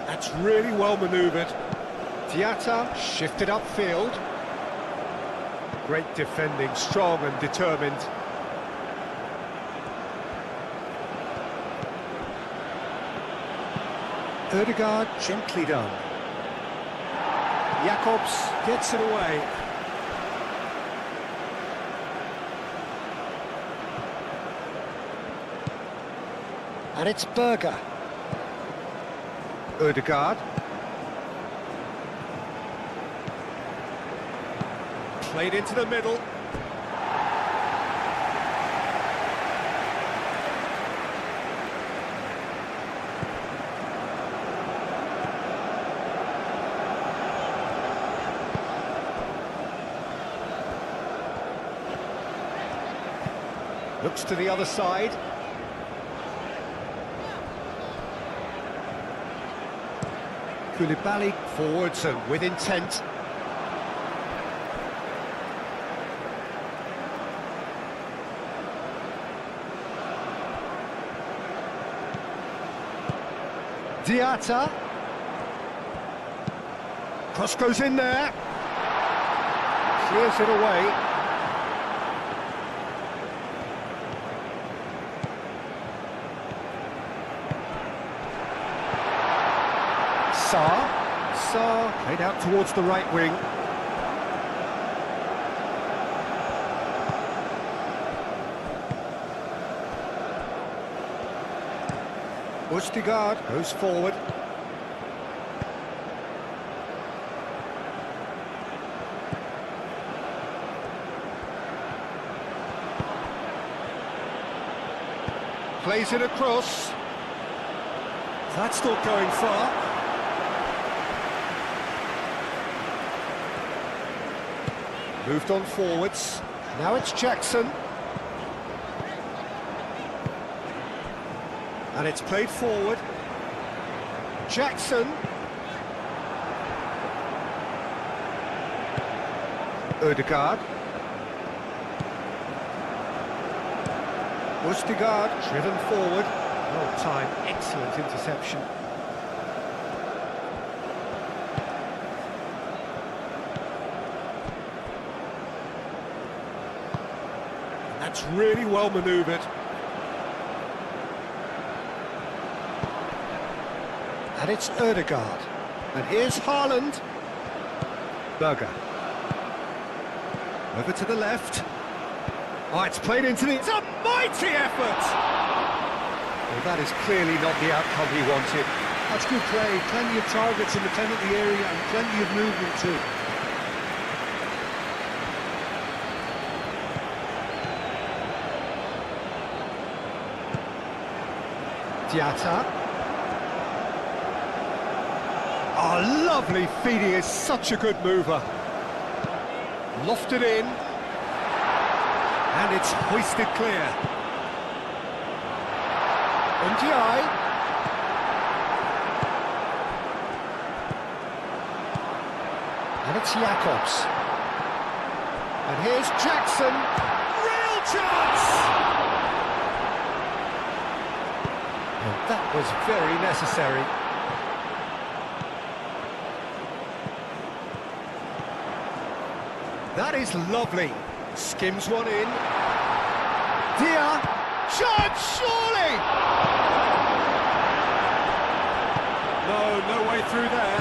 Speaker 1: That's really well manoeuvred. Diatta shifted upfield. Great defending, strong and determined. Ødegaard, gently done. Jakobs gets it away. And it's Berger. Ødegaard. Played into the middle. Looks to the other side. Koulibaly forwards and with intent. Diatta. Cross goes in there. Clears it away. Sarr played out towards the right wing. Ødegaard goes forward. Plays it across. That's not going far. Moved on forwards. Now it's Jackson. And it's played forward. Jackson. Ødegaard. Ødegaard driven forward. Well timed, excellent interception. That's really well manoeuvred. And it's Ødegaard. And here's Haaland. Berger. Over to the left. Oh, it's played into the... It's a mighty effort! Well, that is clearly not the outcome he wanted.
Speaker 2: That's good play. Plenty of targets in the penalty area and plenty of movement too.
Speaker 1: Diatta. Oh, lovely feed. He is such a good mover. Lofted in. And it's hoisted clear. Ndiaye. And it's Jakobs. And here's Jackson. Real chance! And that was very necessary. That is lovely. Skims one in. Dia. Chance, surely! No way through there.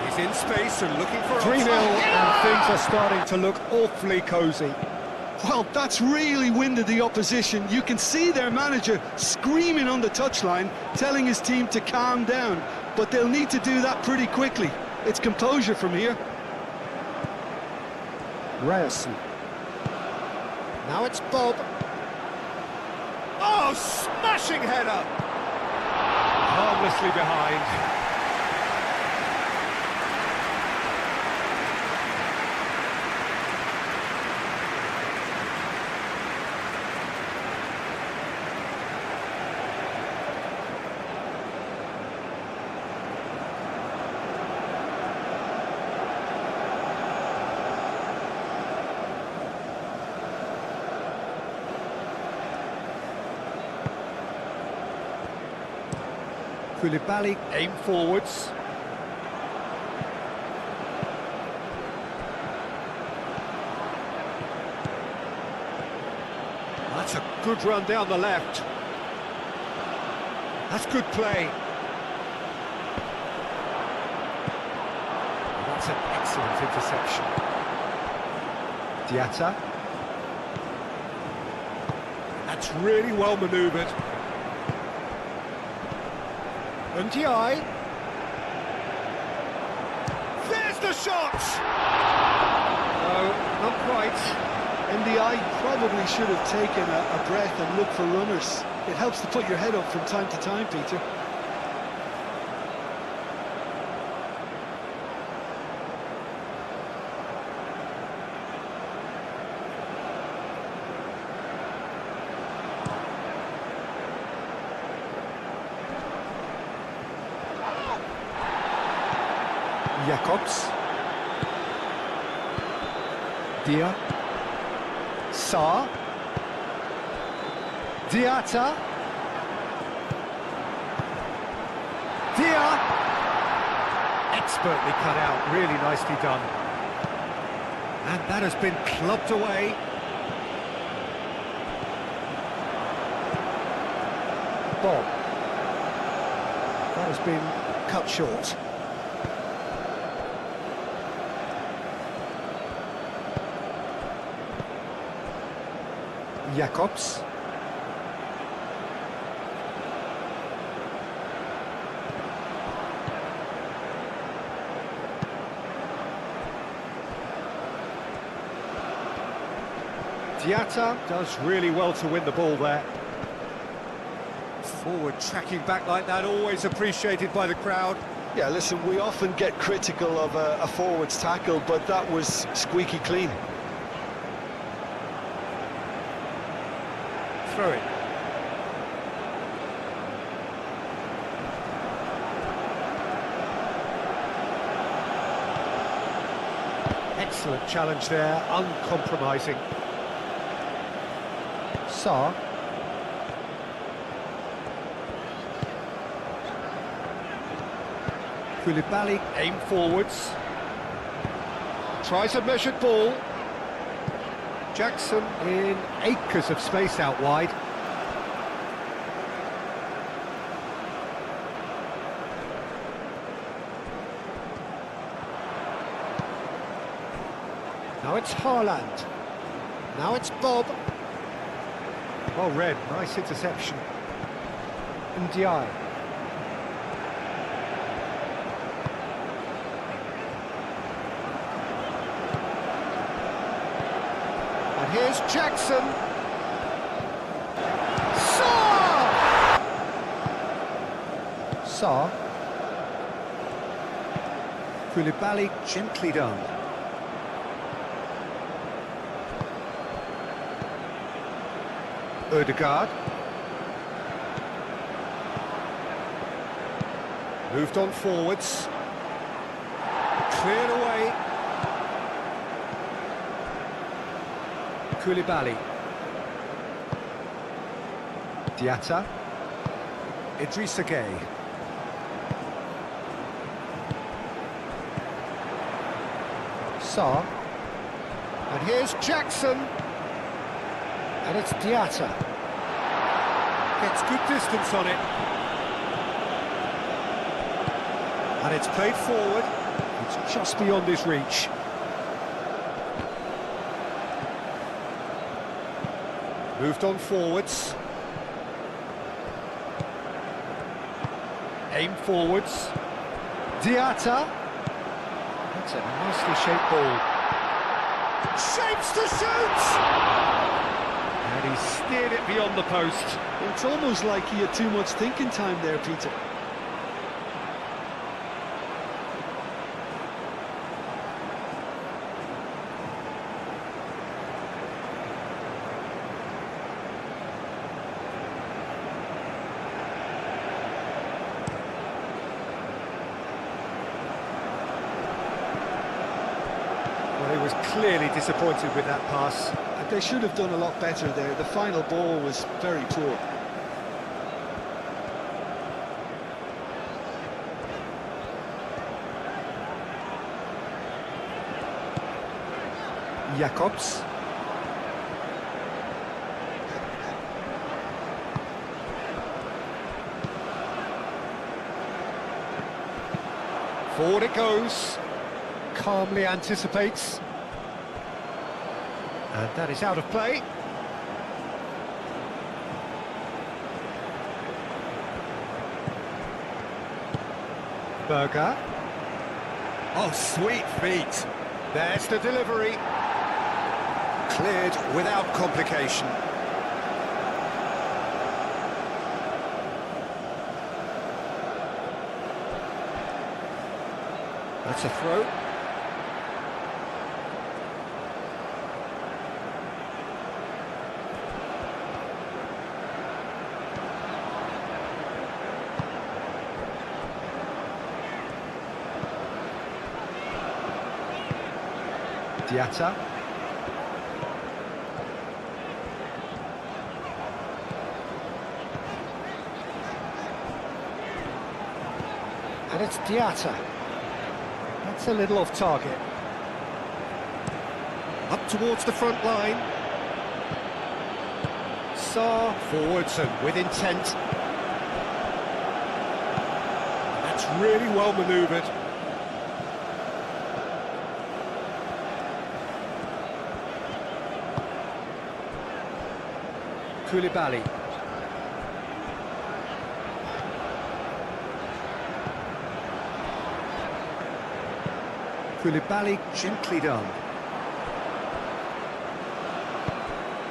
Speaker 1: He's in space and looking for 3-0, and things are starting to look awfully cosy.
Speaker 2: Well, that's really winded the opposition. You can see their manager screaming on the touchline, telling his team to calm down. But they'll need to do that pretty quickly. It's composure from here.
Speaker 1: Ryerson. Now it's Bob. Oh, smashing header! Harmlessly behind. Koulibaly aim forwards. good run down the left. That's good play. That's an excellent interception. Diatta. That's really well manoeuvred. Ndiaye. There's the shot! No, not quite.
Speaker 3: NDI probably should have taken a breath and looked for runners. It helps to put your head up from time to time, Peter.
Speaker 1: Jacobs. Dia. Saar. Diatta. Dia. Expertly cut out, really nicely done. And that has been clubbed away. Bob. That has been cut short. Jacobs. Diatta does really well to win the ball there. Forward tracking back like that, always appreciated by the crowd.
Speaker 3: Yeah, listen, we often get critical of a forward's tackle, but that was squeaky clean.
Speaker 1: Throw it. Excellent challenge there, uncompromising. Saar. Koulibaly aim forwards. Tries a measured ball. Jackson in acres of space out wide. Now it's Haaland. Now it's Bob. Well read, nice interception. Ndiaye. And here's Jackson. Saar! Saar. Koulibaly gently done. Ødegaard. Moved on forwards. Cleared away. Koulibaly. Diatta. Idrissa Gueye. Saar. And here's Jackson. And it's Diatta. Gets good distance on it. And it's played forward. It's just beyond his reach. Moved on forwards. Aim forwards. Diatta. That's a nicely shaped ball. Shapes to shoot! And he steered it beyond the post.
Speaker 3: It's almost like he had too much thinking time there, Peter.
Speaker 1: Well, he was clearly disappointed with that pass.
Speaker 3: They should have done a lot better there. The final ball was very poor.
Speaker 1: Jacobs. Forward it goes. Calmly anticipates. And that is out of play. Berger. Oh, sweet feet. There's the delivery. Cleared without complication. That's a throw. Diatta. And it's Diatta. That's a little off target. Up towards the front line. Sarr forwards and with intent. That's really well manoeuvred. Koulibaly. Koulibaly gently done.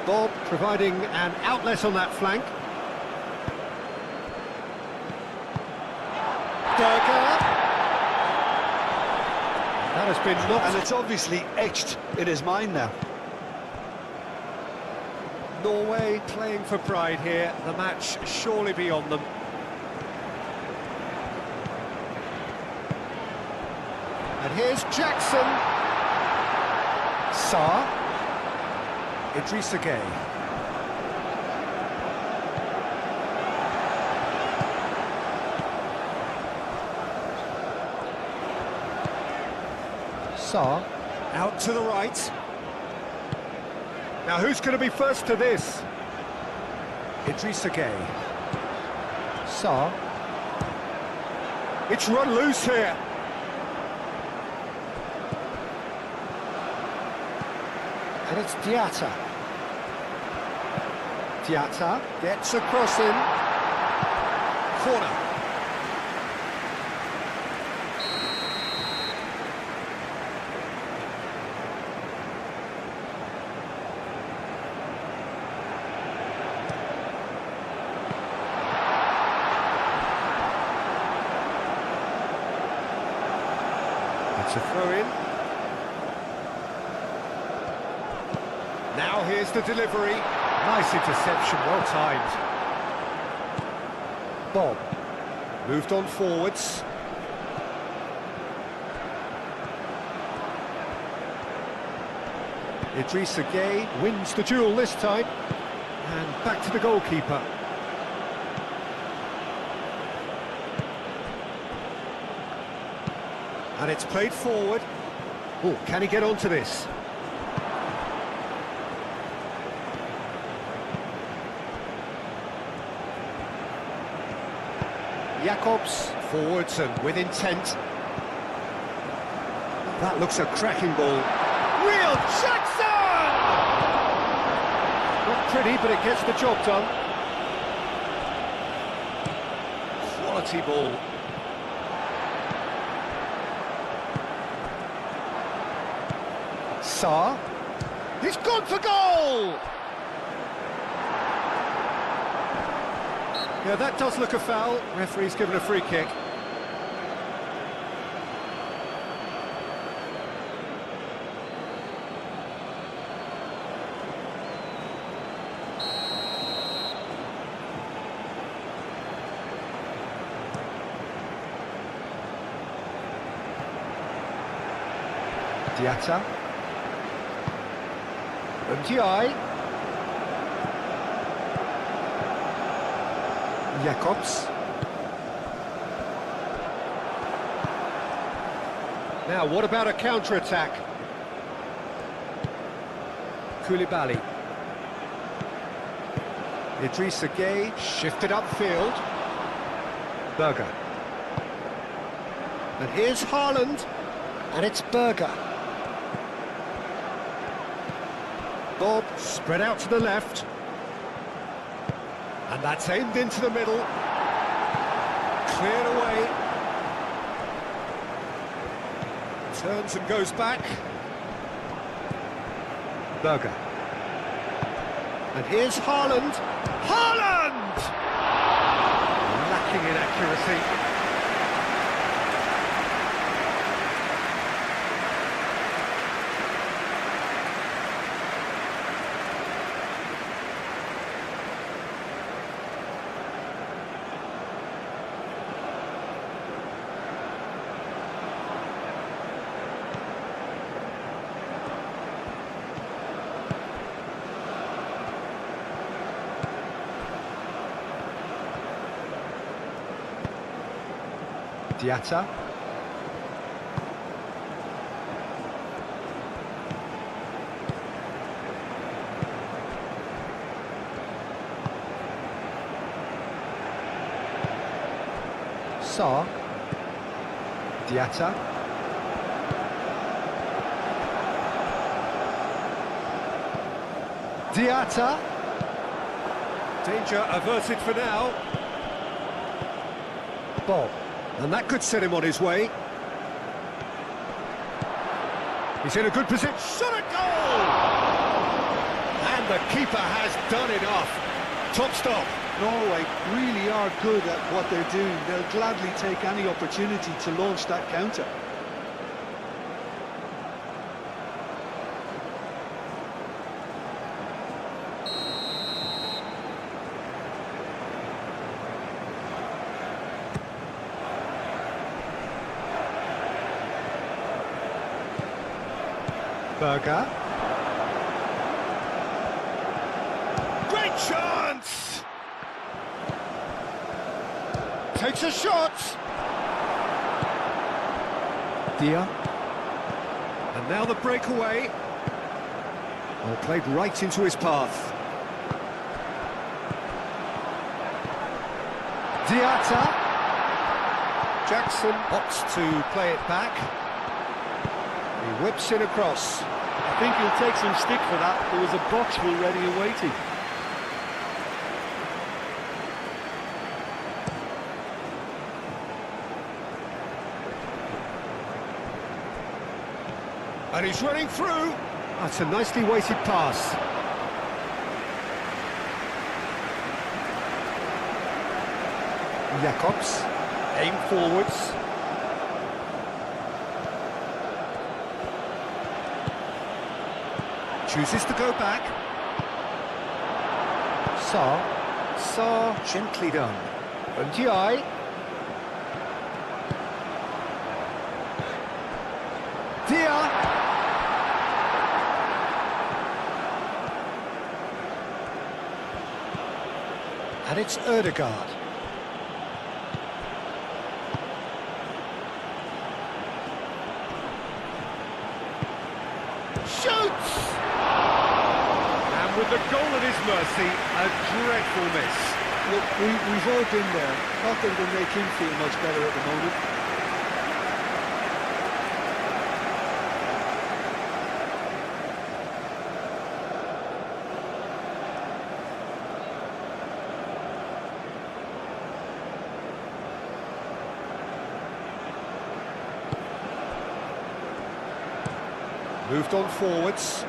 Speaker 1: Bob providing an outlet on that flank. Berger. That has been knocked.
Speaker 3: And it's obviously etched in his mind now.
Speaker 1: Norway playing for pride here, the match surely beyond them. And here's Jackson. Sarr. Idrissa Gueye. Sarr. Out to the right. Now, who's going to be first to this? Idrissa Gueye. Sarr. It's run loose here. And it's Diatta. Diatta gets a cross in. Corner. It's a throw-in. Now here's the delivery. Nice interception, well timed. Bob moved on forwards. Idrissa Gueye wins the duel this time. And back to the goalkeeper. And it's played forward. Oh, can he get onto this? Jacobs forwards and with intent. That looks a cracking ball. Real Jackson! Not pretty, but it gets the job done. Quality ball. Sarr. He's gone for goal! Yeah, that does look a foul. Referee's given a free kick. Diatta. Ndiaye. Jacobs. Now, what about a counter-attack? Koulibaly. Idrissa Gueye shifted upfield. Berger. And here's Haaland, and it's Berger. Bob spread out to the left. And that's aimed into the middle. Cleared away. Turns and goes back. Berger. And here's Haaland. Haaland! Lacking in accuracy. Diatta. Sarr. Diatta. Diatta. Danger averted for now. Bob. And that could set him on his way. He's in a good position. Shot a goal! And the keeper has done enough. Top stop.
Speaker 3: Norway really are good at what they're doing. They'll gladly take any opportunity to launch that counter.
Speaker 1: Berger. Great chance! Takes a shot! Dia. And now the breakaway. Oh, played right into his path. Diatta. Jackson opts to play it back. He whips it across.
Speaker 3: I think he'll take some stick for that. There was a box full ready and waiting.
Speaker 1: And he's running through. That's a nicely weighted pass. Jacobs, aim forwards. Chooses to go back. Sarr gently done. And Ndiaye. Dia. And it's Ødegaard. Shoots! And with the goal at his mercy, a dreadful miss.
Speaker 3: Look, we've all been there. Not that it'll make him feel much better at the moment.
Speaker 1: Moved on forwards.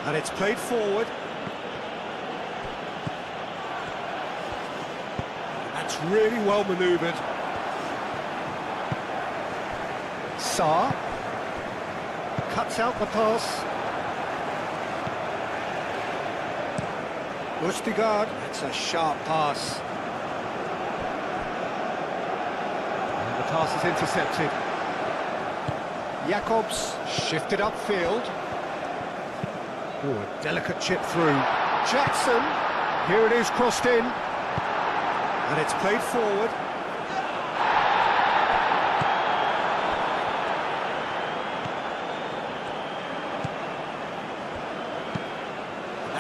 Speaker 1: And it's played forward. That's really well manoeuvred. Sarr cuts out the pass. Ødegaard, that's a sharp pass. And the pass is intercepted. Jacobs shifted upfield. Oh, a delicate chip through. Jackson, here it is crossed in. And it's played forward.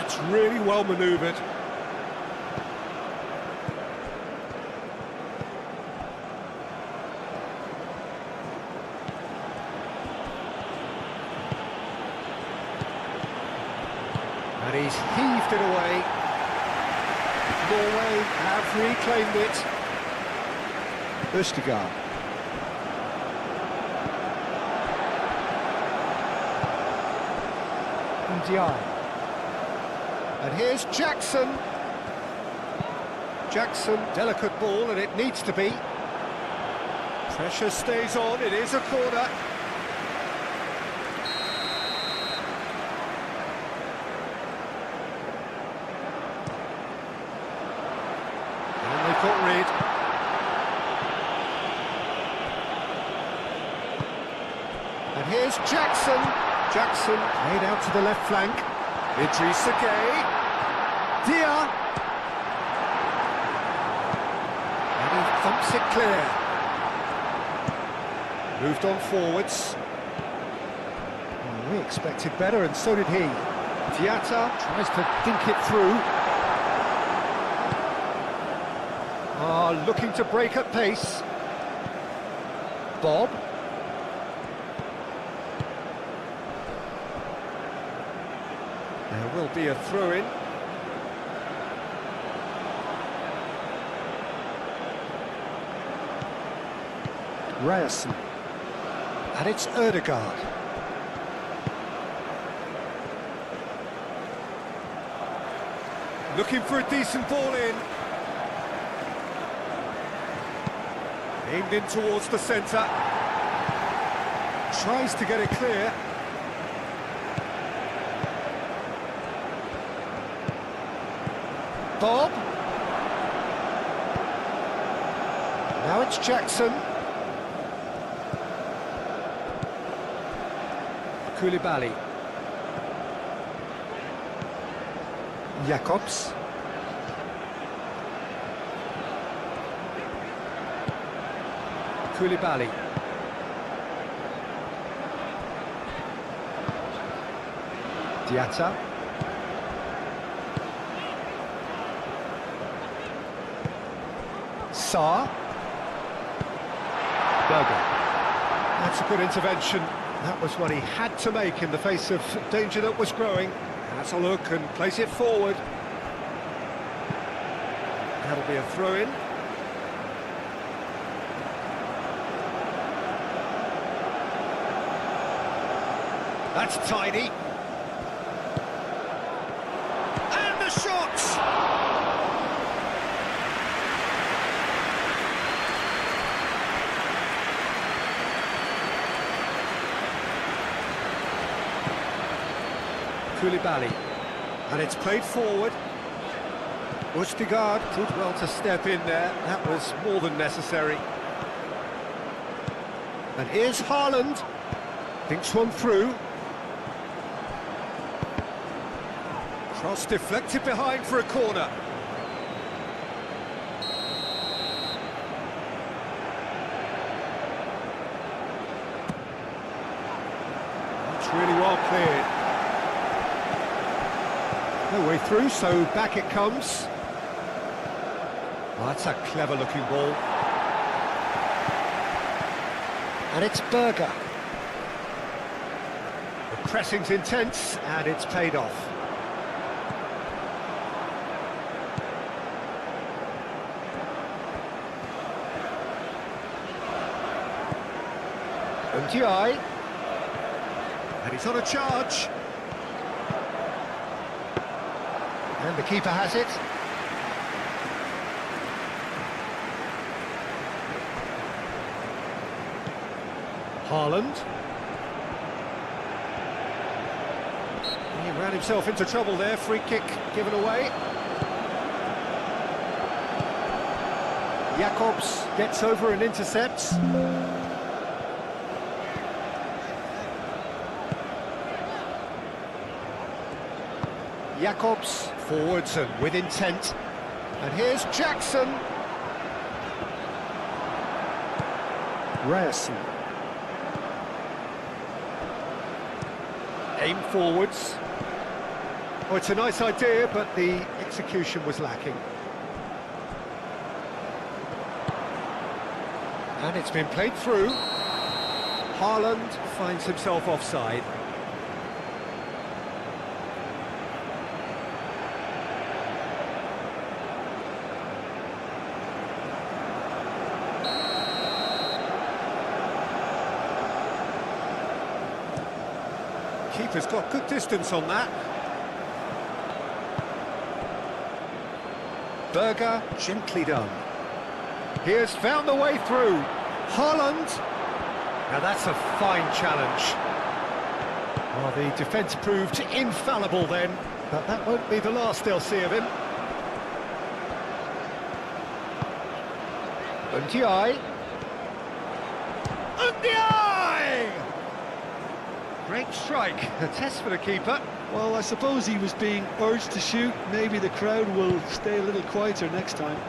Speaker 1: That's really well manoeuvred. And he's heaved it away. Norway have reclaimed it. Østigard. And here's Jackson. Jackson, delicate ball, and it needs to be. Pressure stays on, it is a corner. And they've got rid. And here's Jackson. Jackson played out to the left flank. Idrissa Gueye. Dia. And he thumps it clear. Moved on forwards. Well, we expected better, and so did he. Diatta tries to think it through. Looking to break at pace. Bob. There will be a throw-in. Ryerson. And it's Ødegaard. Looking for a decent ball in. Aimed in towards the centre. Tries to get it clear. Bob. Now it's Jackson. Koulibaly. Jacobs. Koulibaly. Diatta. Sarr. Berger. That's a good intervention. That was what he had to make in the face of danger that was growing. That's a look and place it forward. That'll be a throw-in. That's tidy. And the shot! Koulibaly. And it's played forward. Østigard did well to step in there. That was more than necessary. And here's Haaland. Thinks one through. Cross deflected behind for a corner. That's really well cleared. No way through, so back it comes. Oh, that's a clever-looking ball. And it's Berger. The pressing's intense, and it's paid off. Ndiaye. And he's on a charge. And the keeper has it. Haaland. He ran himself into trouble there. Free kick given away. Jacobs gets over and intercepts. Jacobs forwards and with intent. And here's Jackson. Ryerson. Aim forwards. Oh, it's a nice idea, but the execution was lacking. And it's been played through. Haaland finds himself offside. Keeper's got good distance on that. Berger, gently done. He has found the way through. Haaland. Now that's a fine challenge. Well, the defence proved infallible then, but that won't be the last they'll see of him. Ndiaye. Ndiaye! Great strike. A test for the keeper.
Speaker 3: Well, I suppose he was being urged to shoot. Maybe the crowd will stay a little quieter next time.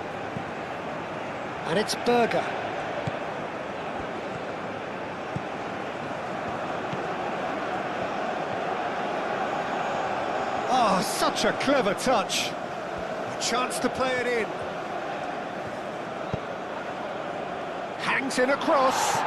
Speaker 1: And it's Berger. Oh, such a clever touch. A chance to play it in. Hangs in a cross.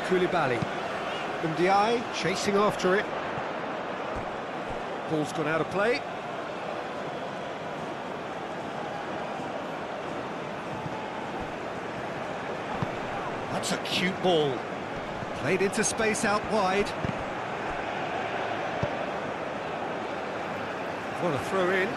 Speaker 1: Koulibaly. Ndiaye chasing after it. Ball's gone out of play. That's a cute ball. Played into space out wide. What a throw in.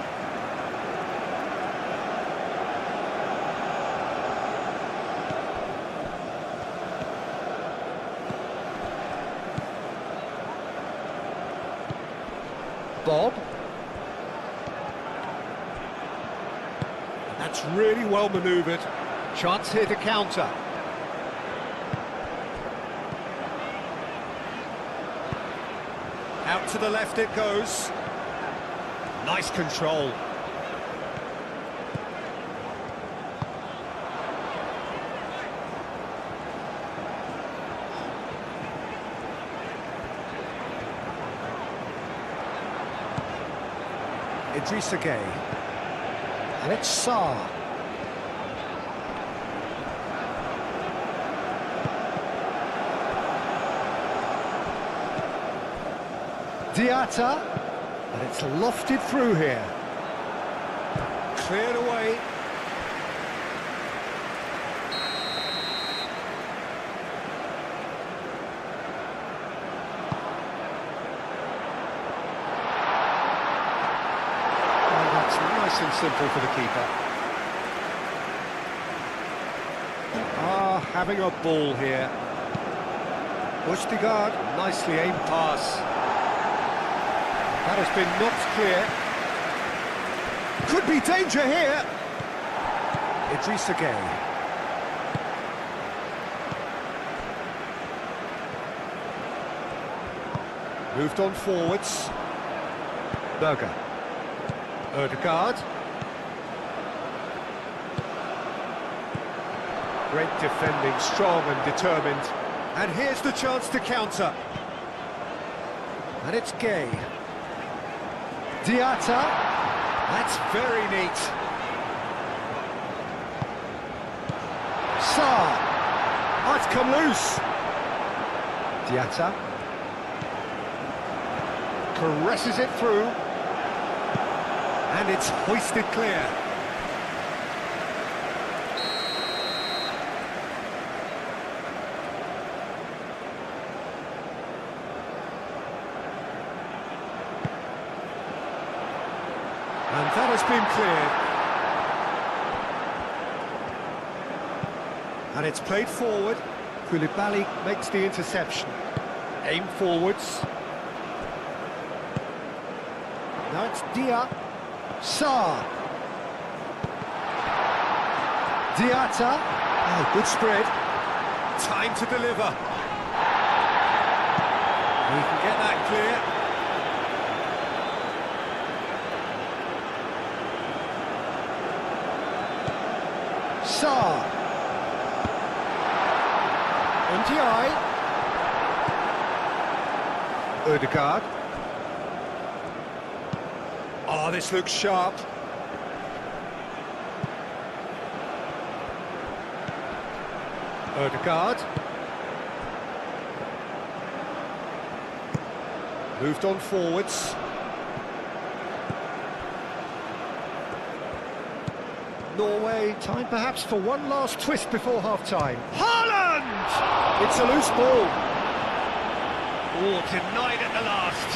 Speaker 1: Bob. That's really well manoeuvred. Chance here to counter. Out to the left it goes. Nice control. Idrissa Gueye. And it's Sarr. Diatta. And it's lofted through here. Cleared away. Nice and simple for the keeper. Having a ball here. Bushtigard, nicely aimed pass. That has been knocked clear. Could be danger here. Idrissa Gueye. Moved on forwards. Berger. Ødegaard. Great defending, strong and determined. And here's the chance to counter. And it's Gueye. Diatta. That's very neat. Sarr. Oh, it's come loose. Diatta. Caresses it through. And it's hoisted clear. And that has been cleared. And it's played forward. Koulibaly makes the interception. Aim forwards. Now it's Dia. Sarr. Diatta. Oh, good spread. Time to deliver. He can get that clear. Saar. Ndiaye. Ødegaard. Oh, this looks sharp. Ødegaard. Moved on forwards. Norway, time perhaps for one last twist before half-time. Haaland! It's a loose ball. Oh, denied at the last.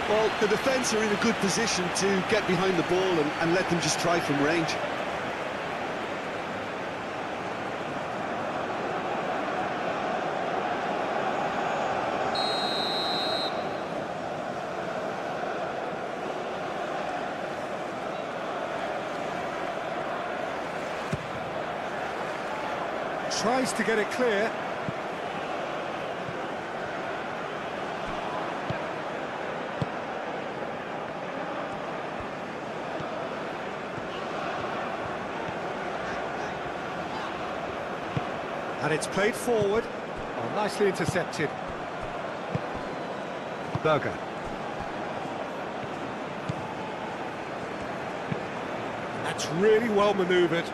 Speaker 2: Well, the defence are in a good position to get behind the ball and let them just try from range.
Speaker 1: Tries to get it clear. And it's played forward. Oh, nicely intercepted. Berger. That's really well manoeuvred.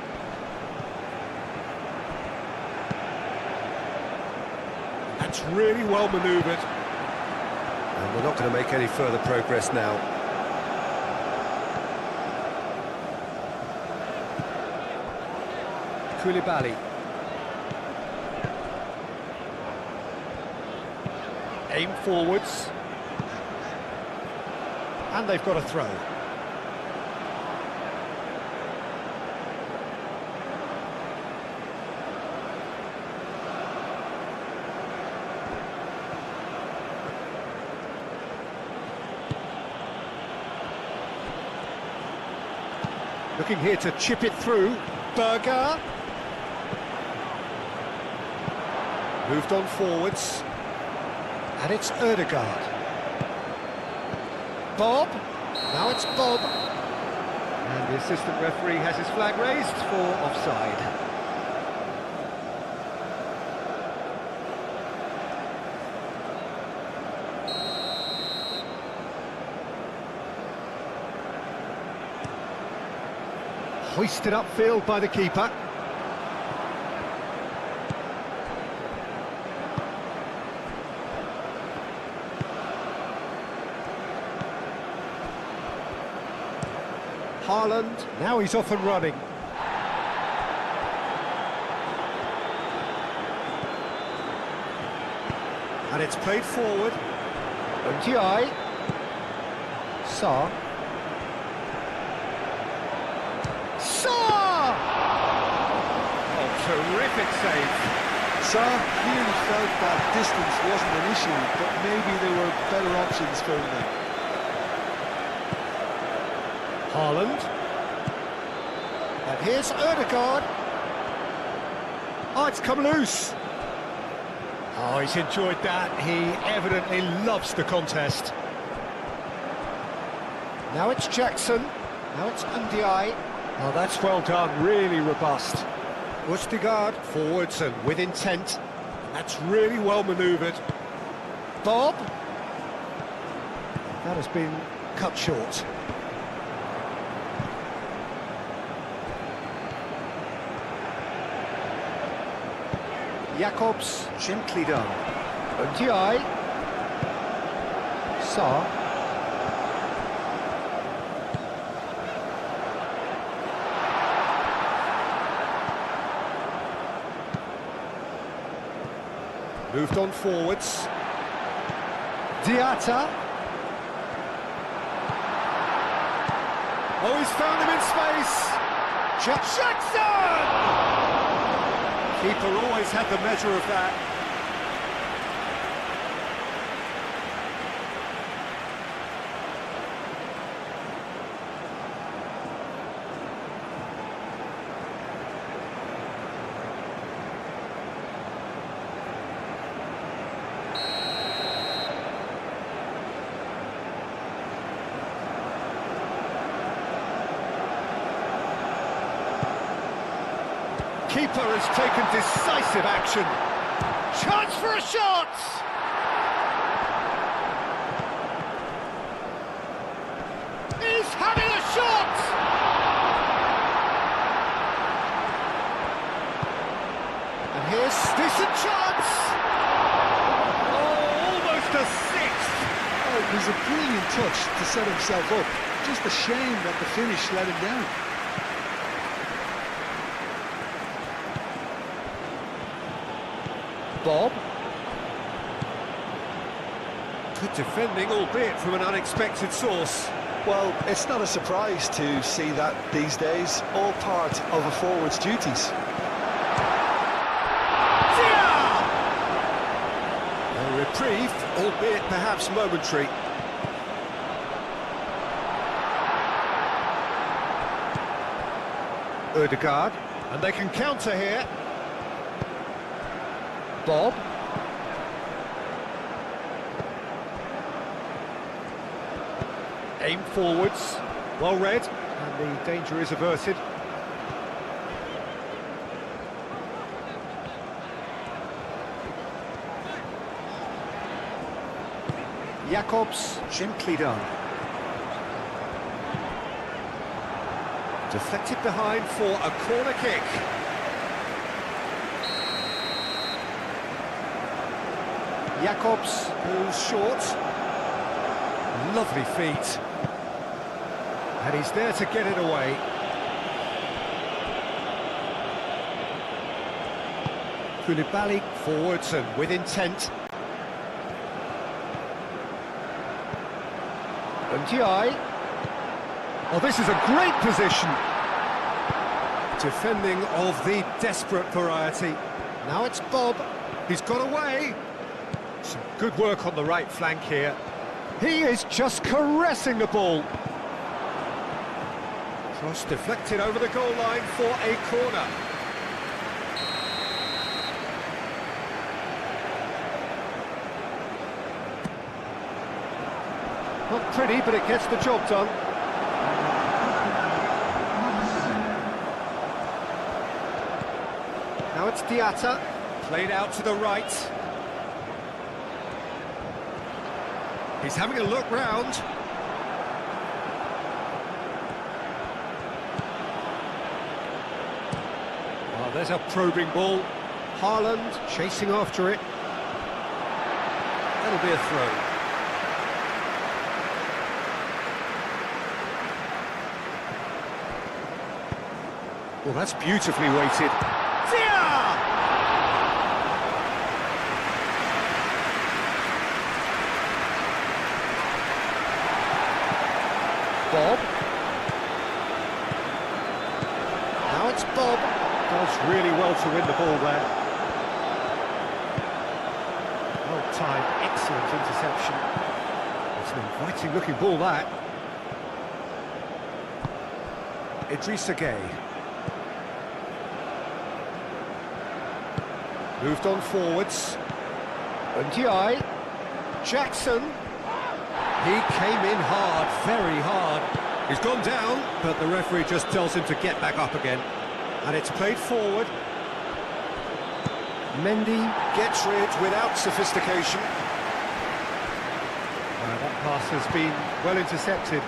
Speaker 1: That's really well manoeuvred. And we're not going to make any further progress now. Koulibaly. Aim forwards. And they've got a throw. Looking here to chip it through. Berger. Moved on forwards. And it's Ødegaard. Bob. Now it's Bob. And the assistant referee has his flag raised for offside. Hoisted upfield by the keeper. Haaland, now he's off and running. And it's played forward. Ndiaye. Saar. Saar! Oh, terrific save.
Speaker 2: Saar clearly felt that distance wasn't an issue, but maybe there were better options for him.
Speaker 1: Haaland. And here's Ødegaard. Oh, it's come loose. Oh, he's enjoyed that. He evidently loves the contest. Now it's Jackson. Now it's Ndiaye. Oh, that's well done. Really robust. Ødegaard forwards and with intent. That's really well manoeuvred. Bob. That has been cut short. Jacobs, gently done. Ndiaye. Saar. Moved on forwards. Diatta. Oh, he's found him in space. Jackson! Keeper always had the measure of that. keeper has taken decisive action. Chance for a shot! He's having a shot! And here's decent chance! Oh, almost a sixth!
Speaker 3: Oh, it was a brilliant touch to set himself up. Just a shame that the finish let him down.
Speaker 1: Bob. Good defending, albeit from an unexpected source.
Speaker 3: Well, it's not a surprise to see that these days, all part of a forward's duties.
Speaker 1: A reprieve, albeit perhaps momentary. Ødegaard, and they can counter here. Bob. Aim forwards, well read, and the danger is averted. Jakobs, gently done. Deflected behind for a corner kick. Jakobs goes short. Lovely feet. And he's there to get it away. Koulibaly forwards and with intent. Ndiaye. Oh, this is a great position. Defending of the desperate variety. Now it's Bob. He's got away. Some good work on the right flank here. He is just caressing the ball. Cross deflected over the goal line for a corner. Not pretty, but it gets the job done. Now it's Diatta, played out to the right. He's having a look round. Oh, there's a probing ball. Haaland chasing after it. That'll be a throw. Well, that's beautifully weighted. Bob. Now it's Bob. Does really well to win the ball there. Well timed, excellent interception. It's an inviting looking ball, that. Idrissa Gueye. Moved on forwards. Ndiaye. Jackson. He came in hard, very hard. He's gone down, but the referee just tells him to get back up again. And it's played forward. Mendy gets rid without sophistication. That pass has been well intercepted.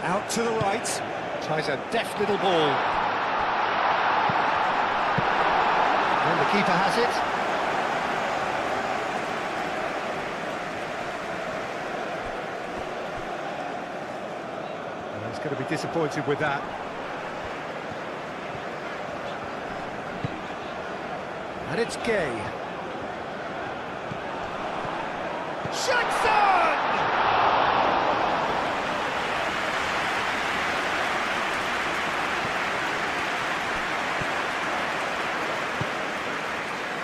Speaker 1: Out to the right. Tries a deft little ball. And the keeper has it. He's going to be disappointed with that. And it's Gueye. Jackson!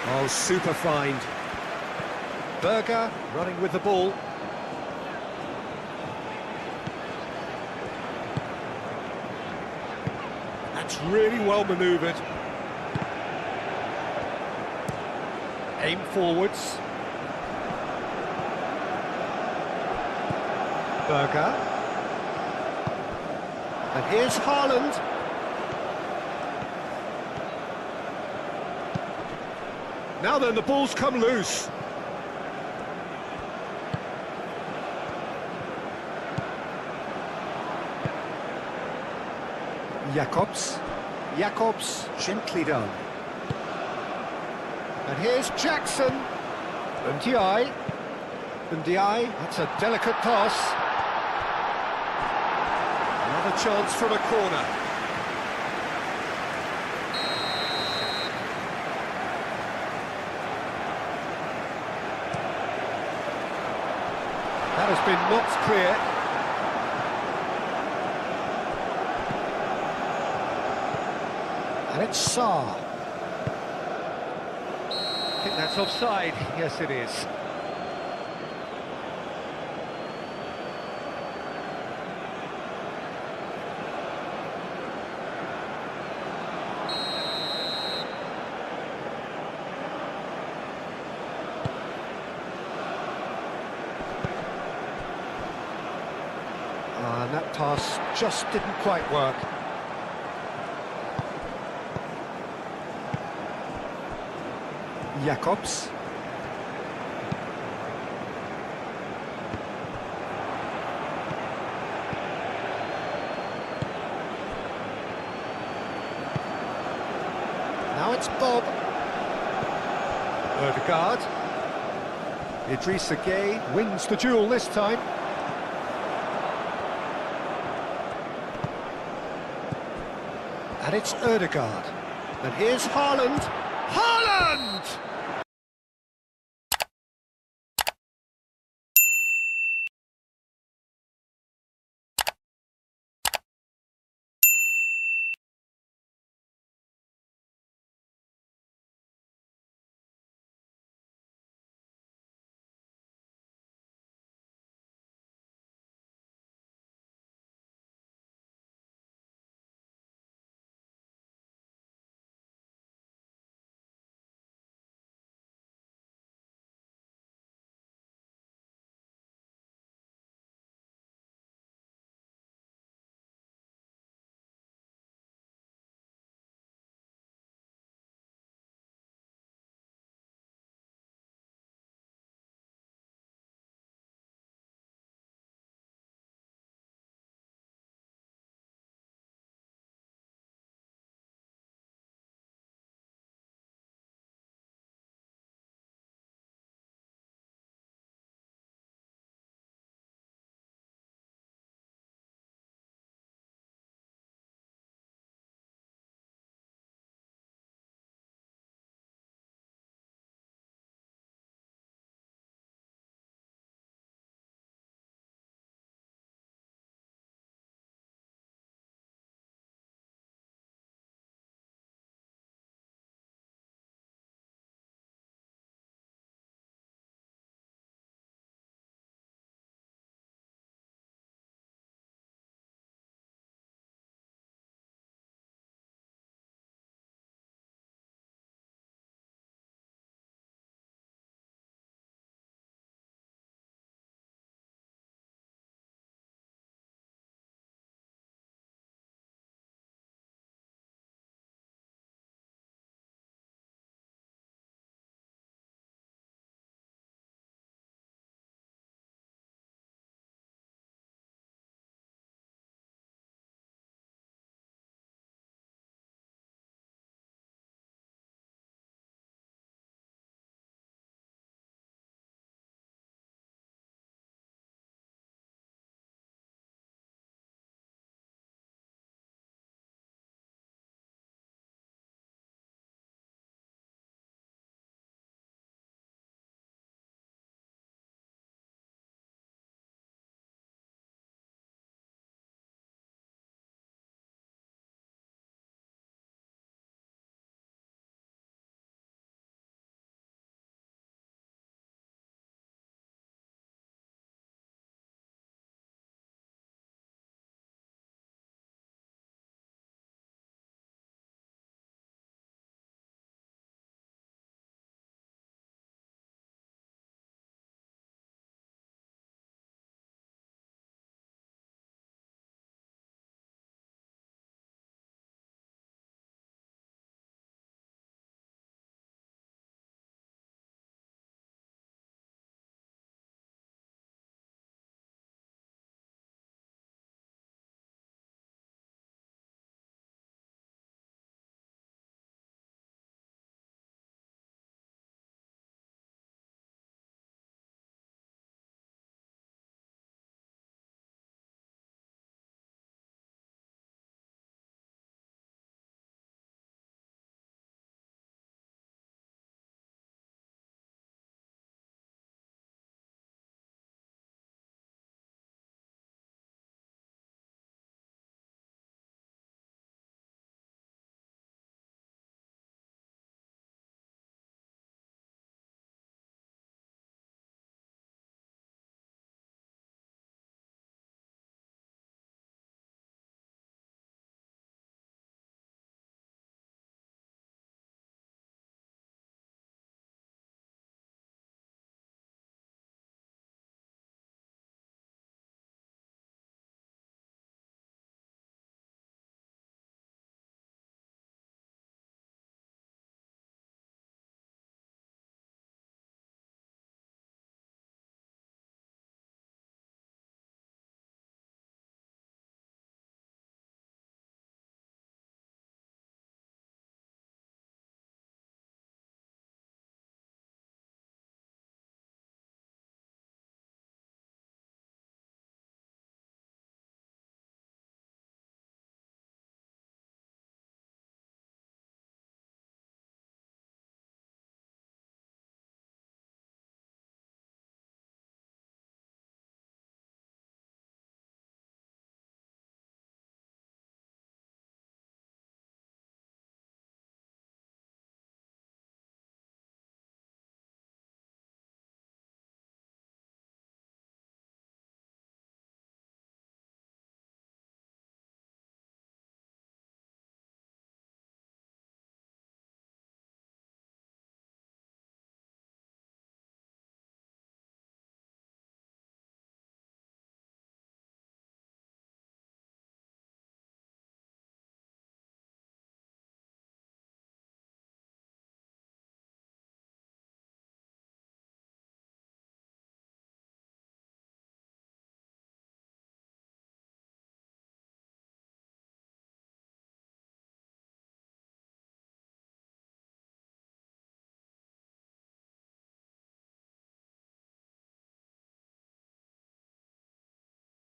Speaker 1: Oh, super find. Berger running with the ball. That's really well manoeuvred. Aim forwards. Berger. And here's Haaland. Now then, the ball's come loose. Jakobs, gently done. And here's Jackson. Ndiaye, that's a delicate pass. Another chance from a corner. That has been knocked clear. And it's Sarr. I think that's offside. Yes, it is. And that pass just didn't quite work. Jakobs. Now it's Bob. Ødegaard. Idrissa Gueye wins the duel this time. And it's Ødegaard. And here's Haaland. Haaland!